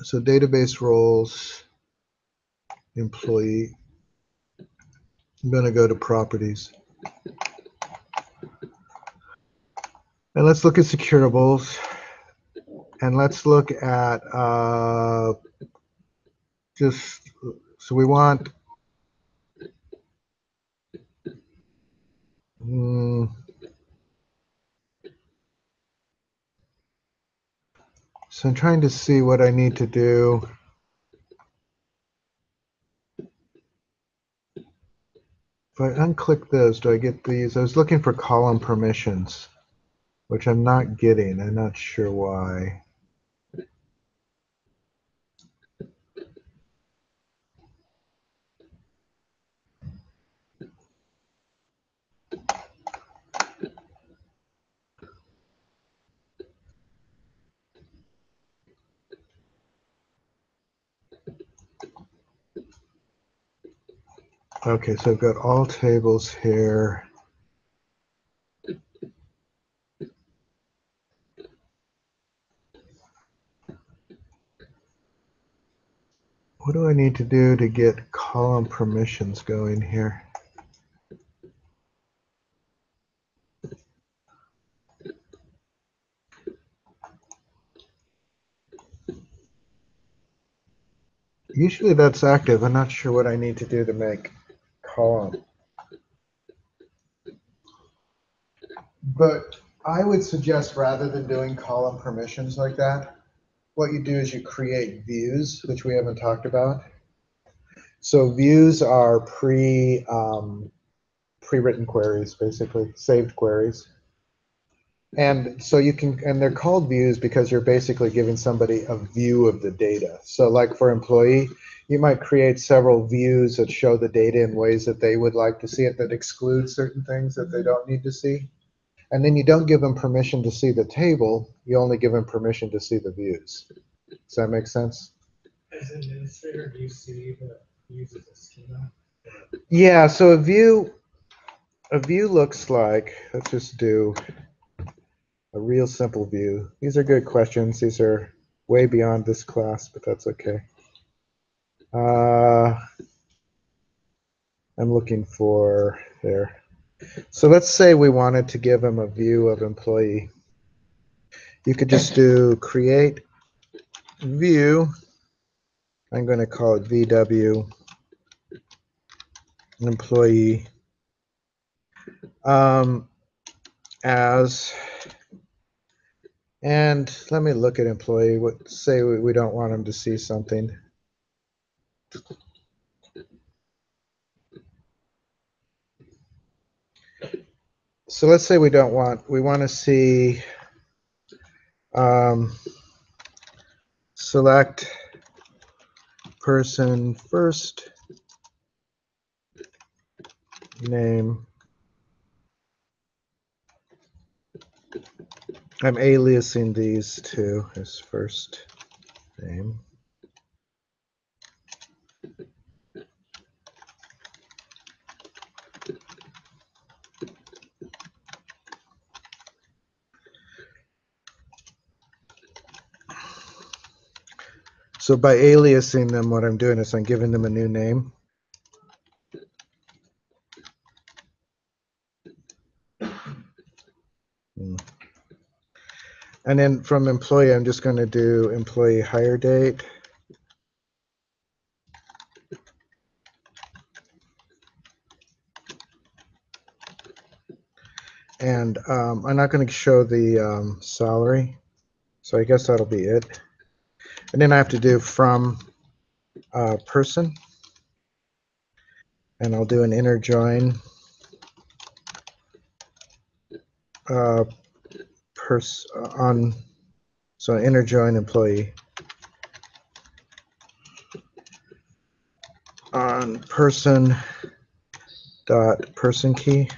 So database roles, employee. I'm going to go to properties. And let's look at securables. And let's look at just, so we want, so I'm trying to see what I need to do. If I unclick those, do I get these? I was looking for column permissions, which I'm not getting. I'm not sure why. Okay, so I've got all tables here. What do I need to do to get column permissions going here? Usually that's active. I'm not sure what I need to do to make column. But I would suggest rather than doing column permissions like that, what you do is you create views, which we haven't talked about. So views are pre-written queries, basically, saved queries. And so you can, and they're called views because you're basically giving somebody a view of the data. So like for employee, you might create several views that show the data in ways that they would like to see it, that exclude certain things that they don't need to see. And then you don't give them permission to see the table, you only give them permission to see the views. Does that make sense? As an administrator, do you see the views as a schema? Yeah, so a view looks like, let's just do a real simple view. These are good questions. These are way beyond this class, but that's okay. I'm looking for there. So let's say we wanted to give them a view of employee. You could just do create view. I'm going to call it VW employee as, and let me look at employee. What say we don't want them to see something. So let's say we want to see select person first name. I'm aliasing these two as first name. So by aliasing them, what I'm doing is I'm giving them a new name. And then from employee, I'm just going to do employee hire date. And I'm not going to show the salary. So I guess that'll be it. And then I have to do from person. and I'll do an inner join. So inner join employee on person key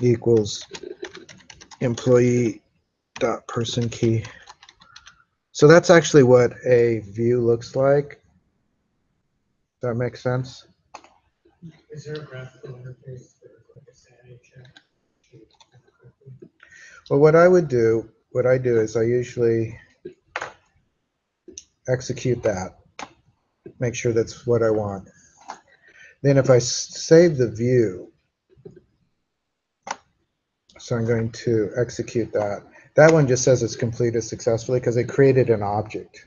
equals employee person key. So that's actually what a view looks like. Does that make sense? Is there a graphical interface for like a sanity check? Well, what I do is I usually execute that, make sure that's what I want. Then if I save the view, so I'm going to execute that. That one just says it's completed successfully because it created an object.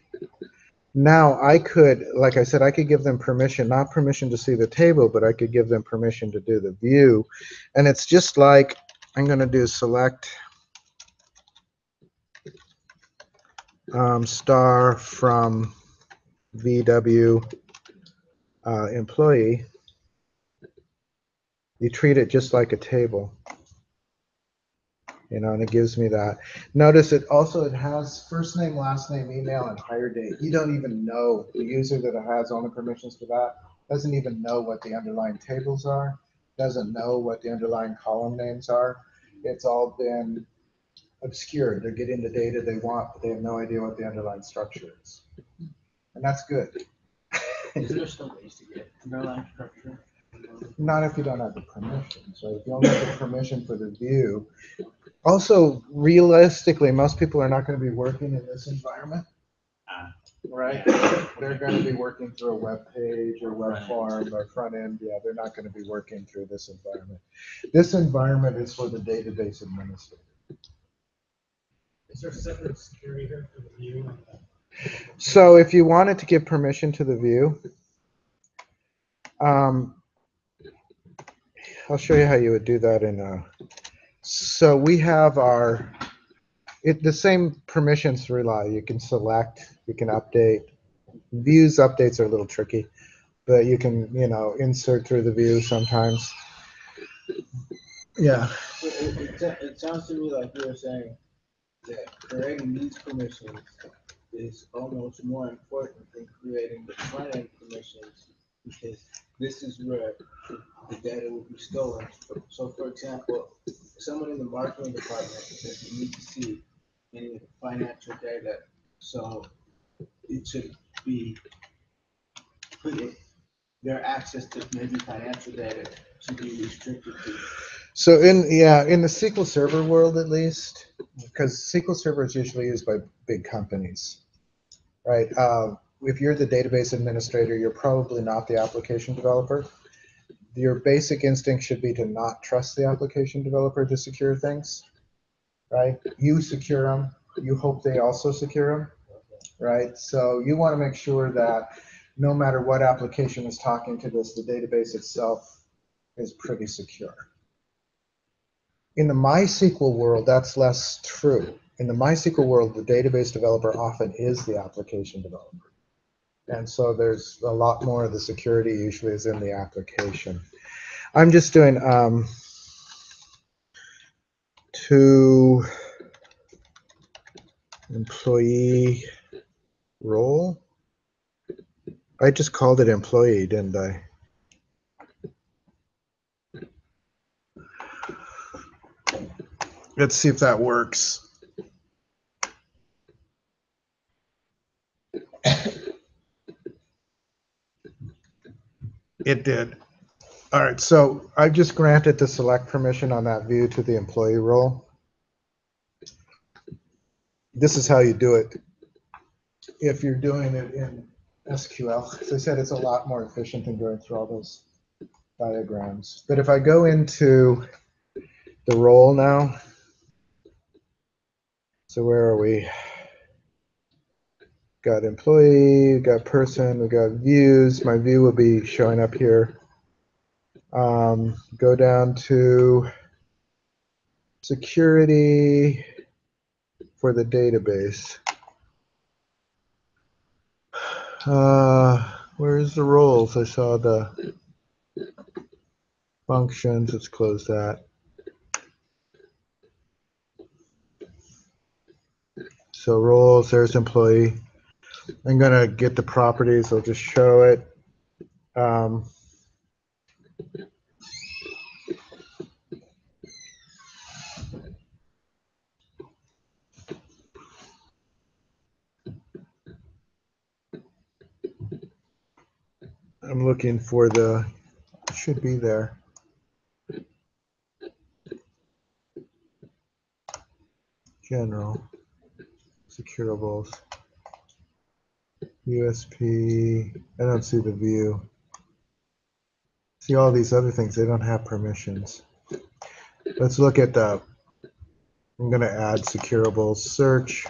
Now I could, like I said, I could give them permission, not permission to see the table, but I could give them permission to do the view. And it's just like, I'm going to do select star from VW employee. You treat it just like a table, you know, and it gives me that. Notice it has first name, last name, email, and hire date. You don't even know, the user that has only permissions for that doesn't even know what the underlying tables are, doesn't know what the underlying column names are. It's all been obscured. They're getting the data they want, but they have no idea what the underlying structure is. And that's good. Is there still ways to get underlying structure? Not if you don't have the permission. So if you only have the permission for the view. Also, realistically, most people are not going to be working in this environment, right? They're going to be working through a web page or web form or front end. Yeah, they're not going to be working through this environment. This environment is for the database administrator. Is there separate security here for the view? So if you wanted to give permission to the view, I'll show you how you would do that in so we have the same permissions rely. You can select, you can update. Views updates are a little tricky, but you can, you know, insert through the view sometimes. Yeah. It sounds to me like you were saying that creating these permissions is almost more important than creating the front end permissions, because this is where the data will be stolen. So for example, someone in the marketing department doesn't need to see any of the financial data, so it should be their access to maybe financial data should be restricted to. So in the SQL Server world, at least, because SQL Server is usually used by big companies, right? If you're the database administrator, you're probably not the application developer. Your basic instinct should be to not trust the application developer to secure things, right? You secure them. You hope they also secure them, right? So you want to make sure that no matter what application is talking to this, the database itself is pretty secure. In the MySQL world, that's less true. In the MySQL world, the database developer often is the application developer. And so there's a lot more of the security usually is in the application. I'm just doing to employee role. I just called it employee, didn't I? Let's see if that works. It did. All right, so I've just granted the select permission on that view to the employee role. This is how you do it. If you're doing it in SQL, as I said, it's a lot more efficient than going through all those diagrams. But if I go into the role now, so where are we? Got employee, got person, we got views. My view will be showing up here. Go down to security for the database. Where's the roles? I saw the functions. Let's close that. So roles, there's employee. I'm gonna get the properties. I'll just show it. I'm looking for the, should be there. General, securables, USP, I don't see the view. See all these other things, they don't have permissions. Let's look at the, I'm gonna add securables search.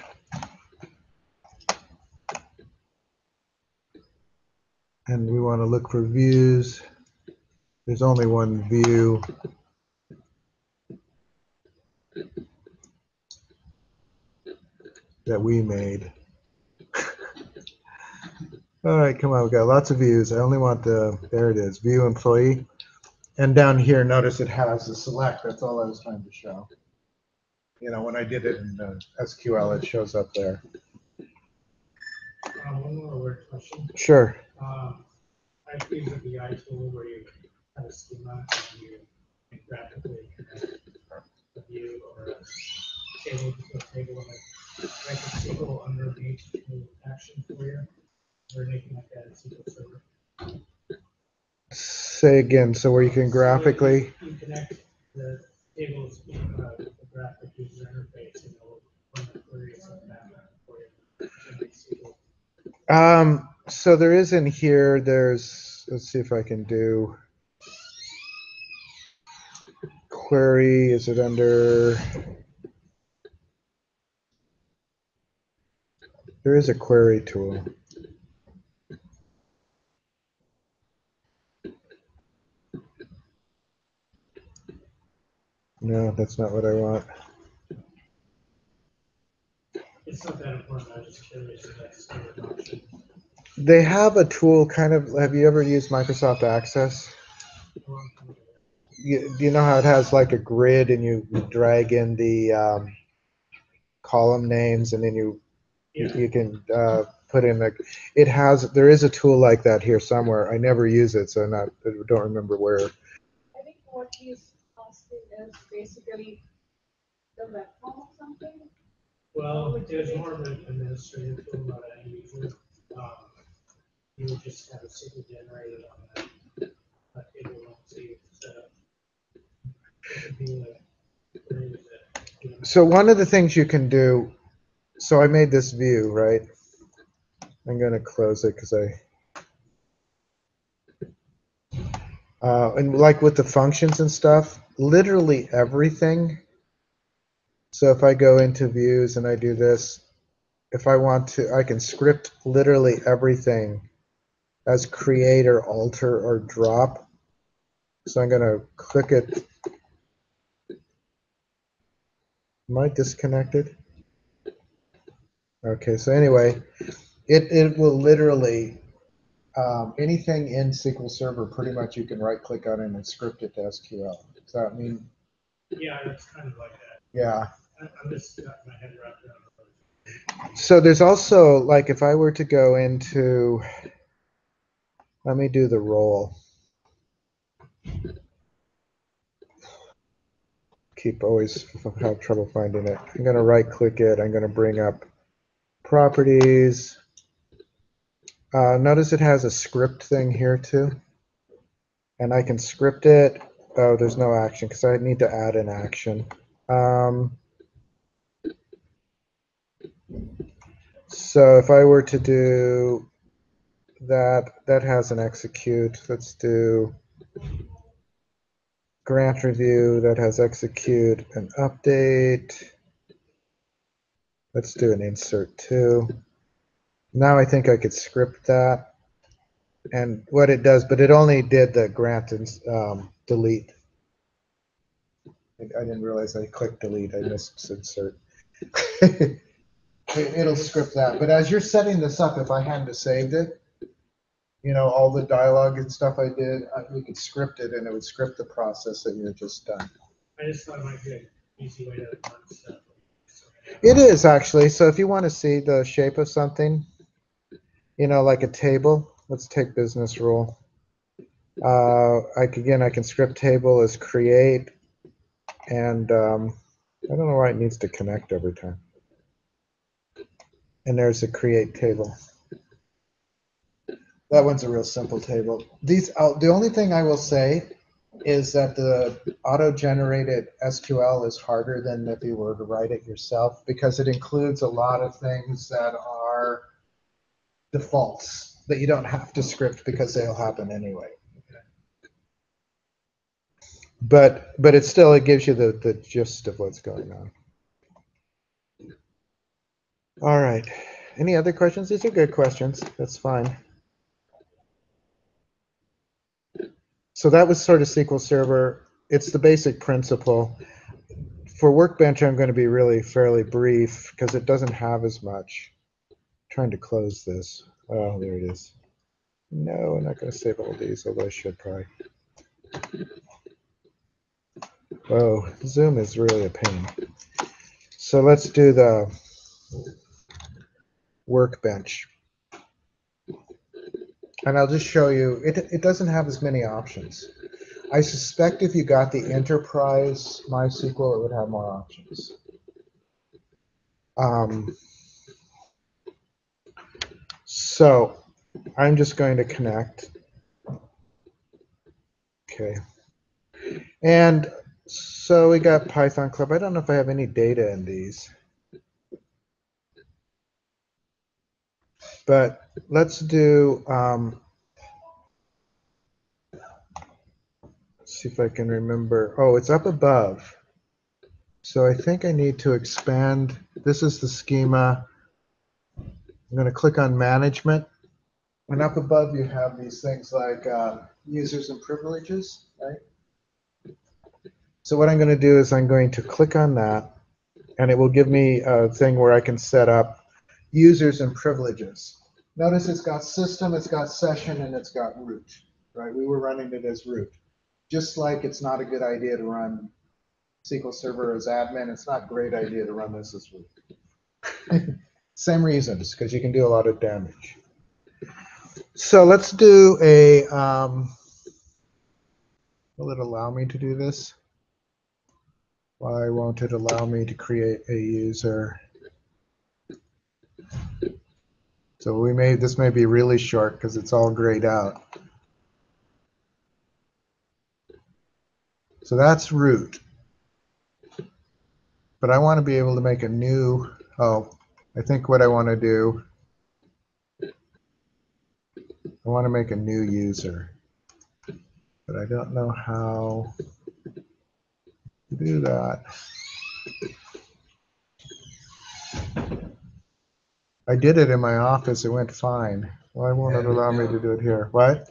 And we want to look for views. There's only one view. That we made. All right, come on, we've got lots of views. I only want the, there it is, view employee. And down here, notice it has the select. That's all I was trying to show. You know, when I did it in SQL, it shows up there. One more word question. Sure. I use a BI tool where you have a schema and you can graphically connect a view or a table to a table, and I can SQL underneath the action for you or anything like that in SQL Server. Say again, so where you can graphically. So you connect the tables in the graphic user interface and it'll run the queries and that for you. So there is in here, there's, let's see if I can do query, is it under, there is a query tool. No, that's not what I want. It's not that important, I was just curious if that's still an option. They have a tool kind of, have you ever used Microsoft Access? Do you know how it has like a grid and you drag in the column names and then you can put in like, it has, there is a tool like that here somewhere. I never use it, so I don't remember where. I think what he's asking is basically the web form or something. Well, there's more of an administrative tool, not an end user. You would just have a SQL generated on that table once you set up. It would be like queries that, you know. So one of the things you can do, so I made this view, right? I'm going to close it because and like with the functions and stuff, literally everything. So if I go into views and I do this, if I want to, I can script literally everything as create or alter or drop. So I'm going to click it. Am I disconnected? Okay, so anyway, it will literally, anything in SQL Server, pretty much you can right click on it and script it to SQL. Does that mean? Yeah, it's kind of like that. Yeah. I'm just got my head wrapped around it. So there's also, like if I were to go into, let me do the role. Always have trouble finding it. I'm going to right click it. I'm going to bring up properties. Notice it has a script thing here too. And I can script it. Oh, there's no action because I need to add an action. So if I were to do that, that has an execute. Let's do grant review, that has execute and update. Let's do an insert too. Now I think I could script that. And what it does, but it only did the grant and delete. I didn't realize I clicked delete. I missed insert. It'll script that. But as you're setting this up, if I hadn't saved it, all the dialogue and stuff I did, we could script it and it would script the process that you had just done. I just thought it might be an easy way to run stuff. It is actually. So if you want to see the shape of something, like a table, let's take business rule. I can script table as create, and I don't know why it needs to connect every time. And there's a create table. That one's a real simple table. The only thing I will say is that the auto-generated SQL is harder than if you were to write it yourself, because it includes a lot of things that are defaults that you don't have to script because they'll happen anyway. But it gives you the gist of what's going on. All right. Any other questions? These are good questions. That's fine. So that was sort of SQL Server. It's the basic principle. For Workbench, I'm going to be really fairly brief because it doesn't have as much. I'm trying to close this. Oh, there it is. No, I'm not going to save all these, although I should probably. Oh, Zoom is really a pain. So let's do the Workbench. And I'll just show you, it doesn't have as many options. I suspect if you got the Enterprise MySQL, it would have more options. So I'm just going to connect. Okay. And so we got Python Club. I don't know if I have any data in these. But let's do, let's see if I can remember. Oh, it's up above. So I think I need to expand. This is the schema. I'm going to click on management. And up above, you have these things like users and privileges, right? So what I'm going to do is I'm going to click on that, and it will give me a thing where I can set up users and privileges. Notice it's got system, it's got session, and it's got root, right? We were running it as root. Just like it's not a good idea to run SQL Server as admin, it's not a great idea to run this as root. Same reasons, because you can do a lot of damage. So let's do a, will it allow me to do this? Why won't it allow me to create a user? So this may be really short because it's all grayed out. So that's root. But I want to be able to make a new, I think what I want to do, I want to make a new user. But I don't know how to do that. I did it in my office. It went fine. Why won't it allow me to do it here? What?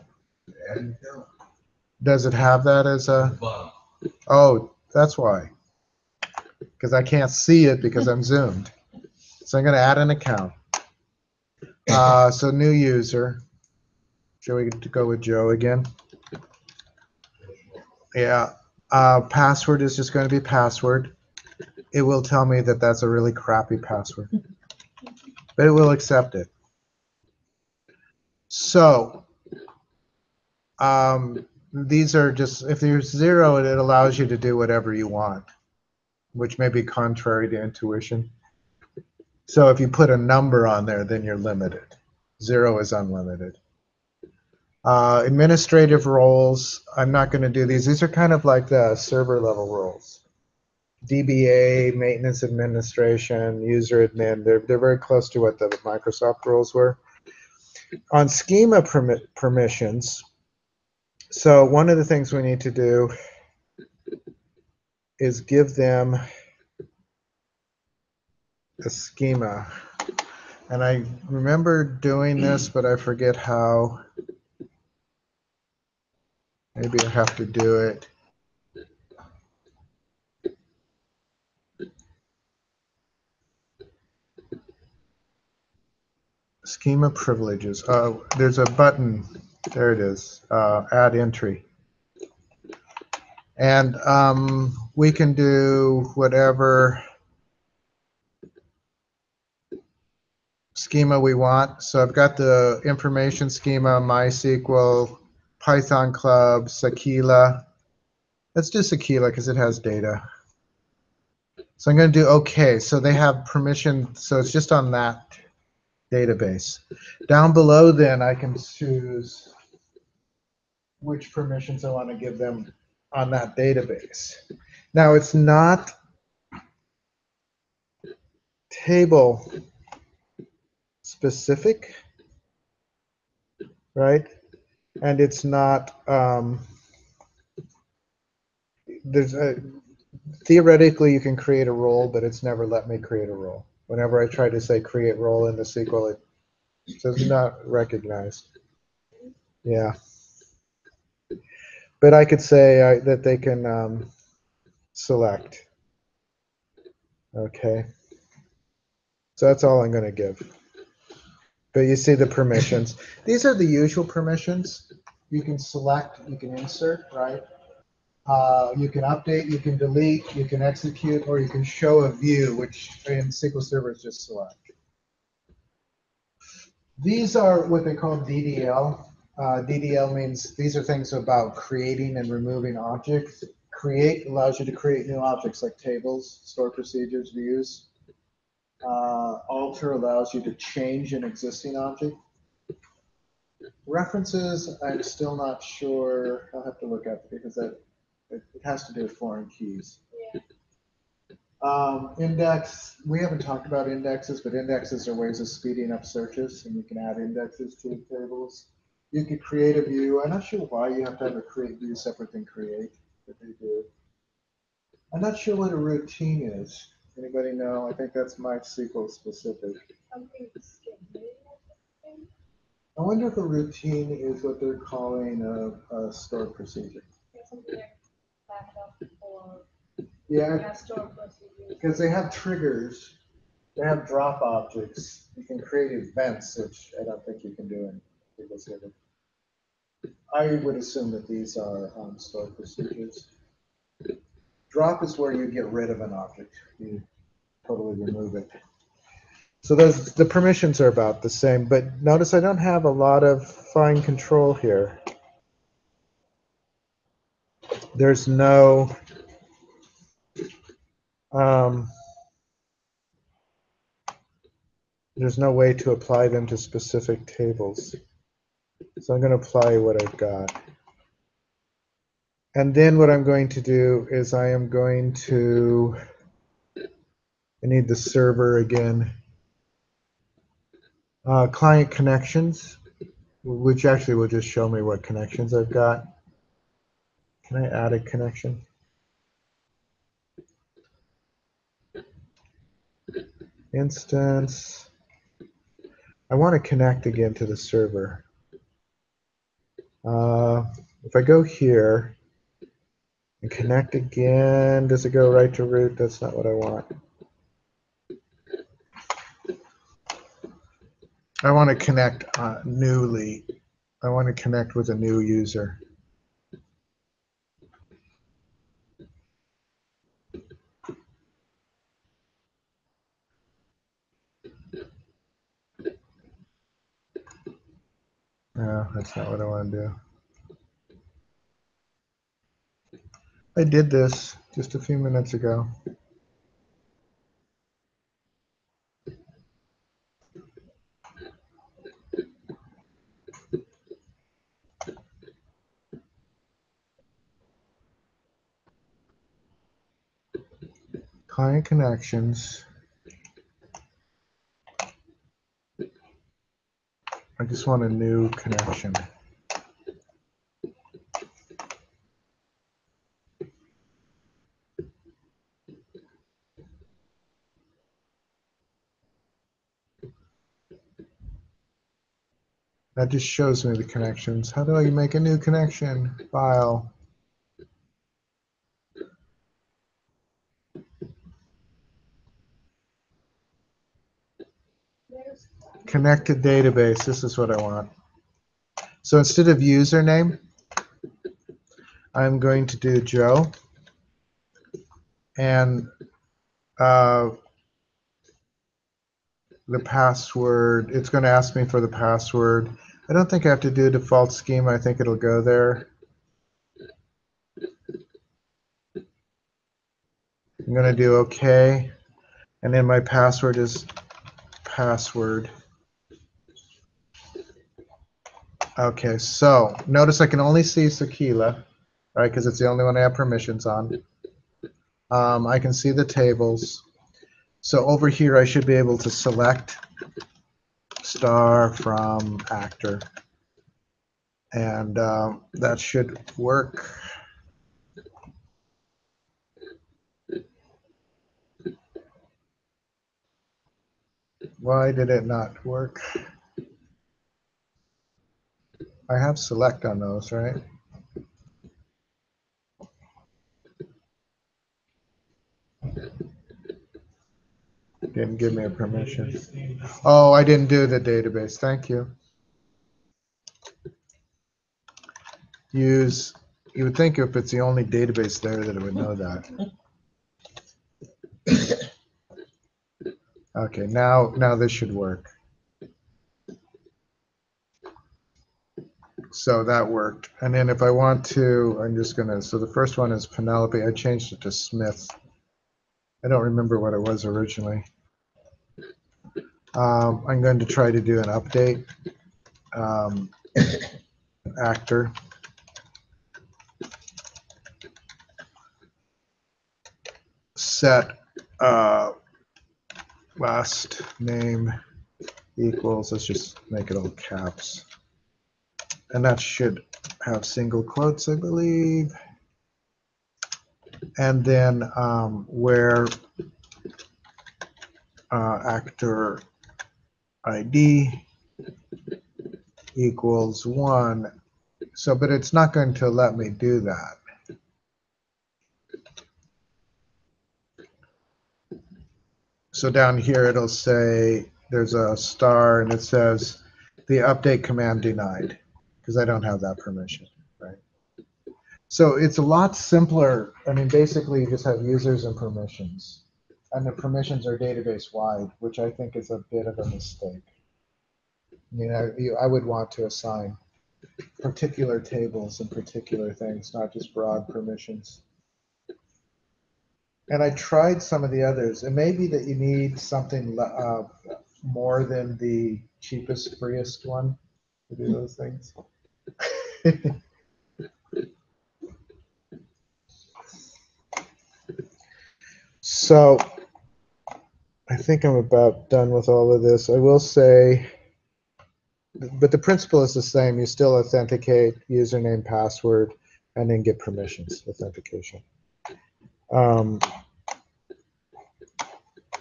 Does it have that as a? Oh, that's why. Because I can't see it because I'm zoomed. So I'm going to add an account. So new user. Shall we go with Joe again? Yeah. Password is just going to be password. It will tell me that that's a really crappy password. But it will accept it. So these are just, if there's 0, it allows you to do whatever you want, which may be contrary to intuition. So if you put a number on there, then you're limited. 0 is unlimited. Administrative roles, I'm not going to do these. These are kind of like the server level roles. DBA, maintenance administration, user admin, they're very close to what the Microsoft roles were. On schema permissions, so one of the things we need to do is give them a schema. And I remember doing this, but I forget how. Maybe I have to do it. Schema privileges. There's a button. There it is. Add entry. And we can do whatever schema we want. So I've got the information schema, MySQL, Python Club, Sakila. Let's do Sakila because it has data. So I'm going to do OK. So they have permission. So it's just on that database. Down below, then I can choose which permissions I want to give them on that database. Now it's not table specific, right? And it's not, theoretically you can create a role, but it's never let me create a role. Whenever I try to say create role in the SQL, it says not recognized. Yeah. But I could say that they can select. Okay. So that's all I'm going to give. But you see the permissions. These are the usual permissions. You can select, you can insert, right? You can update, you can delete, you can execute, or you can show a view, which in SQL Server is just select. These are what they call DDL. DDL means these are things about creating and removing objects. Create allows you to create new objects like tables, stored procedures, views. Alter allows you to change an existing object. References, I'm still not sure. I'll have to look up because it has to do with foreign keys. Yeah. Index, we haven't talked about indexes, but indexes are ways of speeding up searches, and you can add indexes to tables. You could create a view. I'm not sure why you have to have a create view separate than create, but they do. I'm not sure what a routine is. Anybody know? I think that's MySQL specific. I wonder if a routine is what they're calling a stored procedure. Yeah, because they have triggers, they have drop objects. You can create events, which I don't think you can do in SQL Server. I would assume that these are stored procedures. Drop is where you get rid of an object. You totally remove it. So the permissions are about the same, but notice I don't have a lot of fine control here. There's no way to apply them to specific tables. So I'm going to apply what I've got. And then what I'm going to do is I am going to, I need the server again. Client connections, which actually will just show me what connections I've got. Can I add a connection? Instance. I want to connect again to the server. If I go here and connect again, does it go right to root? That's not what I want. I want to connect newly. I want to connect with a new user. No, that's not what I want to do. I did this just a few minutes ago. Client connections. I just want a new connection. That just shows me the connections. How do I make a new connection? File. Connected database. This is what I want. So instead of username, I'm going to do Joe. And the password, it's going to ask me for the password. I don't think I have to do a default schema. I think it'll go there. I'm going to do OK. And then my password is password. Okay, so notice I can only see Sakila, right, because it's the only one I have permissions on. I can see the tables. So over here, I should be able to select star from actor. And that should work. Why did it not work? I have select on those, right? Didn't give me a permission. Oh, I didn't do the database. Thank you. Use, you would think if it's the only database there that it would know that. Okay, now this should work. So that worked. And then if I want to, I'm just gonna, so the first one is Penelope. I changed it to Smith. I don't remember what it was originally. I'm going to try to do an update. Actor. Set last name equals, let's just make it all caps. And that should have single quotes, I believe. And then where actor ID equals 1. So, but it's not going to let me do that. So down here it'll say there's a star and it says the update command denied because I don't have that permission, right? So it's a lot simpler. I mean, basically you just have users and permissions. And the permissions are database wide, which I think is a bit of a mistake. You know, I would want to assign particular tables and particular things, not just broad permissions. And I tried some of the others. It may be that you need something more than the cheapest, freest one to do those things. So I think I'm about done with all of this. I will say, but the principle is the same. You still authenticate username, password, and then get permissions, authentication.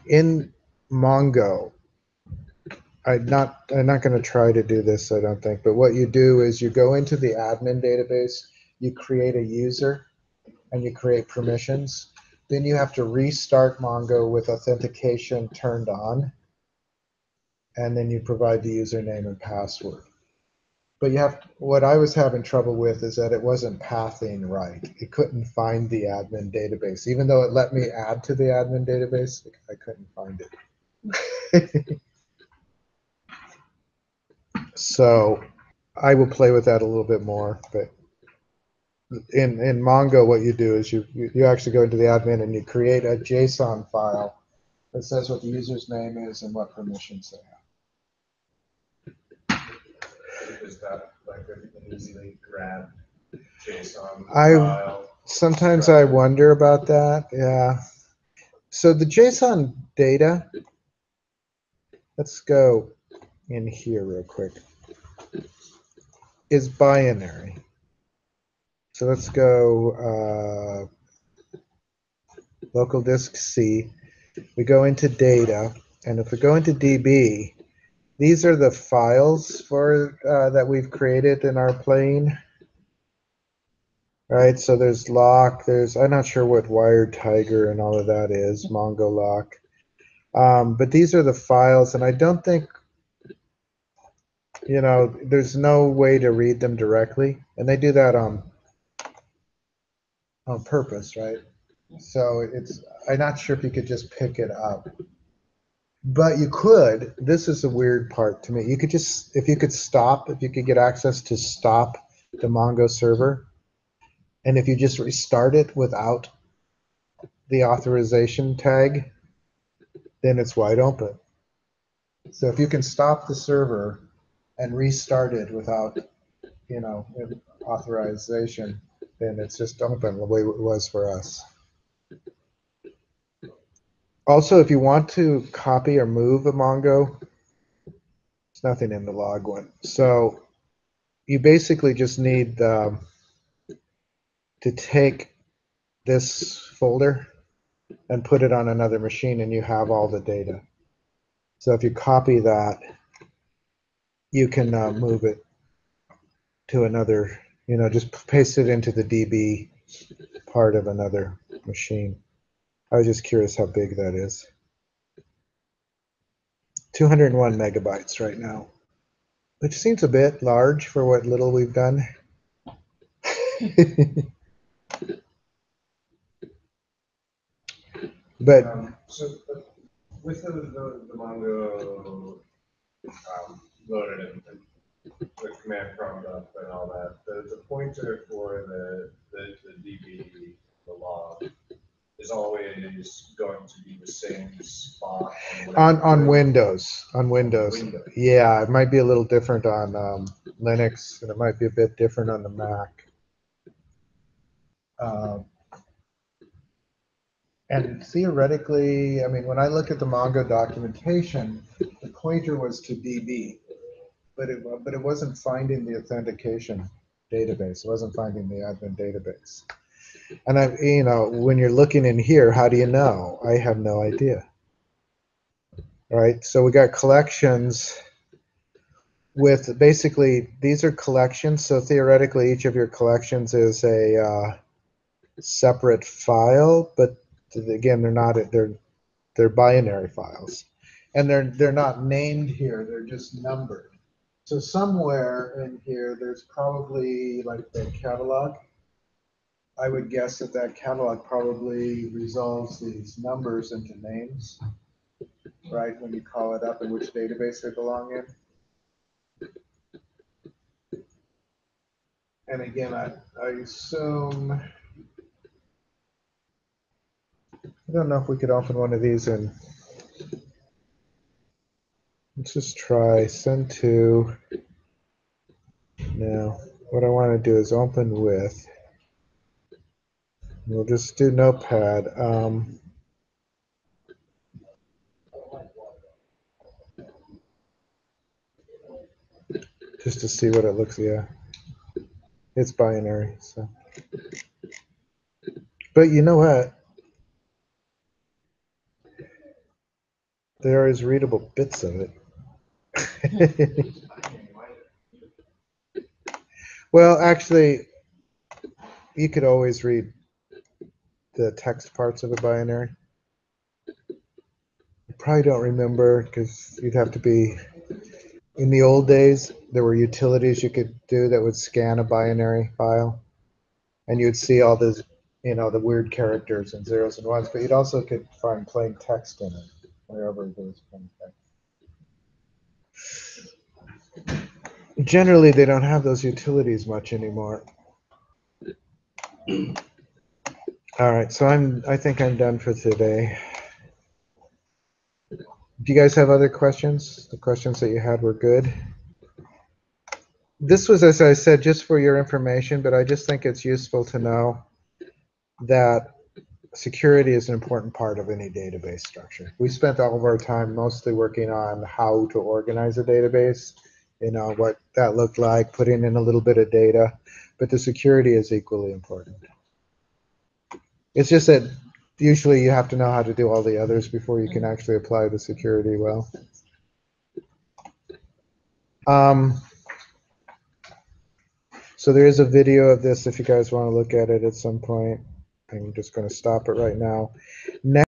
In Mongo, I'm not going to try to do this, I don't think, but what you do is you go into the admin database, you create a user, and you create permissions. Then you have to restart Mongo with authentication turned on, and then you provide the username and password. But you have, what I was having trouble with is that it wasn't pathing right. It couldn't find the admin database. Even though it let me add to the admin database, I couldn't find it. So I will play with that a little bit more. But in Mongo, what you do is you actually go into the admin and you create a JSON file that says what the user's name is and what permissions they have. Is that like an easily grabbed JSON I file? sometimes I wonder about that. Yeah. So the JSON data, let's go in here real quick, is binary. So let's go local disk C. We go into data, and if we go into DB, these are the files for that we've created in our plane. Right, so there's lock, I'm not sure what wired tiger and all of that is, Mongo lock. But these are the files, and I don't think You know, there's no way to read them directly, and they do that on purpose, right? So I'm not sure if you could just pick it up, but you could. This is the weird part to me. You could just, if you could get access to stop the Mongo server, and if you just restart it without the authorization tag, then it's wide open. So if you can stop the server and restart it without, authorization, then it's just open the way it was for us. Also, if you want to copy or move a Mongo, there's nothing in the log one. So you basically just need to take this folder and put it on another machine, and you have all the data. So if you copy that, you can move it to another, just paste it into the DB part of another machine. I was just curious how big that is. 201 megabytes right now, which seems a bit large for what little we've done. But With the Mongo loaded and the command prompt up and all that, the pointer for the DB, the log, is always going to be the same spot on Windows. On Windows. Yeah, it might be a little different on Linux, and it might be a bit different on the Mac. And theoretically, I mean, when I look at the Mongo documentation, the pointer was to DB, but it wasn't finding the authentication database. It wasn't finding the admin database. And when you're looking in here, how do you know? I have no idea. All right, so we got collections with basically, these are collections. So theoretically, each of your collections is a separate file, but again, they're binary files, and they're not named here. They're just numbered. So somewhere in here, there's probably like the catalog. I would guess that catalog probably resolves these numbers into names, right? When you call it up and which database they belong in. And again, I assume, I don't know if we could open one of these and let's just try send to. Now, what I want to do is open with. We'll just do Notepad. Just to see what it looks. Yeah, it's binary. So, but you know what? There is readable bits of it. Well, actually, you could always read the text parts of a binary. You probably don't remember because you'd have to be. In the old days, there were utilities you could do that would scan a binary file, and you'd see all this, the weird characters and zeros and ones. But you'd also could find plain text in it, wherever there was plain text. Generally, they don't have those utilities much anymore. All right, so I think I'm done for today. Do you guys have other questions? The questions that you had were good. This was, as I said, just for your information, but I just think it's useful to know that security is an important part of any database structure. We spent all of our time mostly working on how to organize a database, what that looked like, putting in a little bit of data, but the security is equally important. It's just that usually you have to know how to do all the others before you can actually apply the security well. So there is a video of this if you guys want to look at it at some point. I'm just going to stop it right now. Next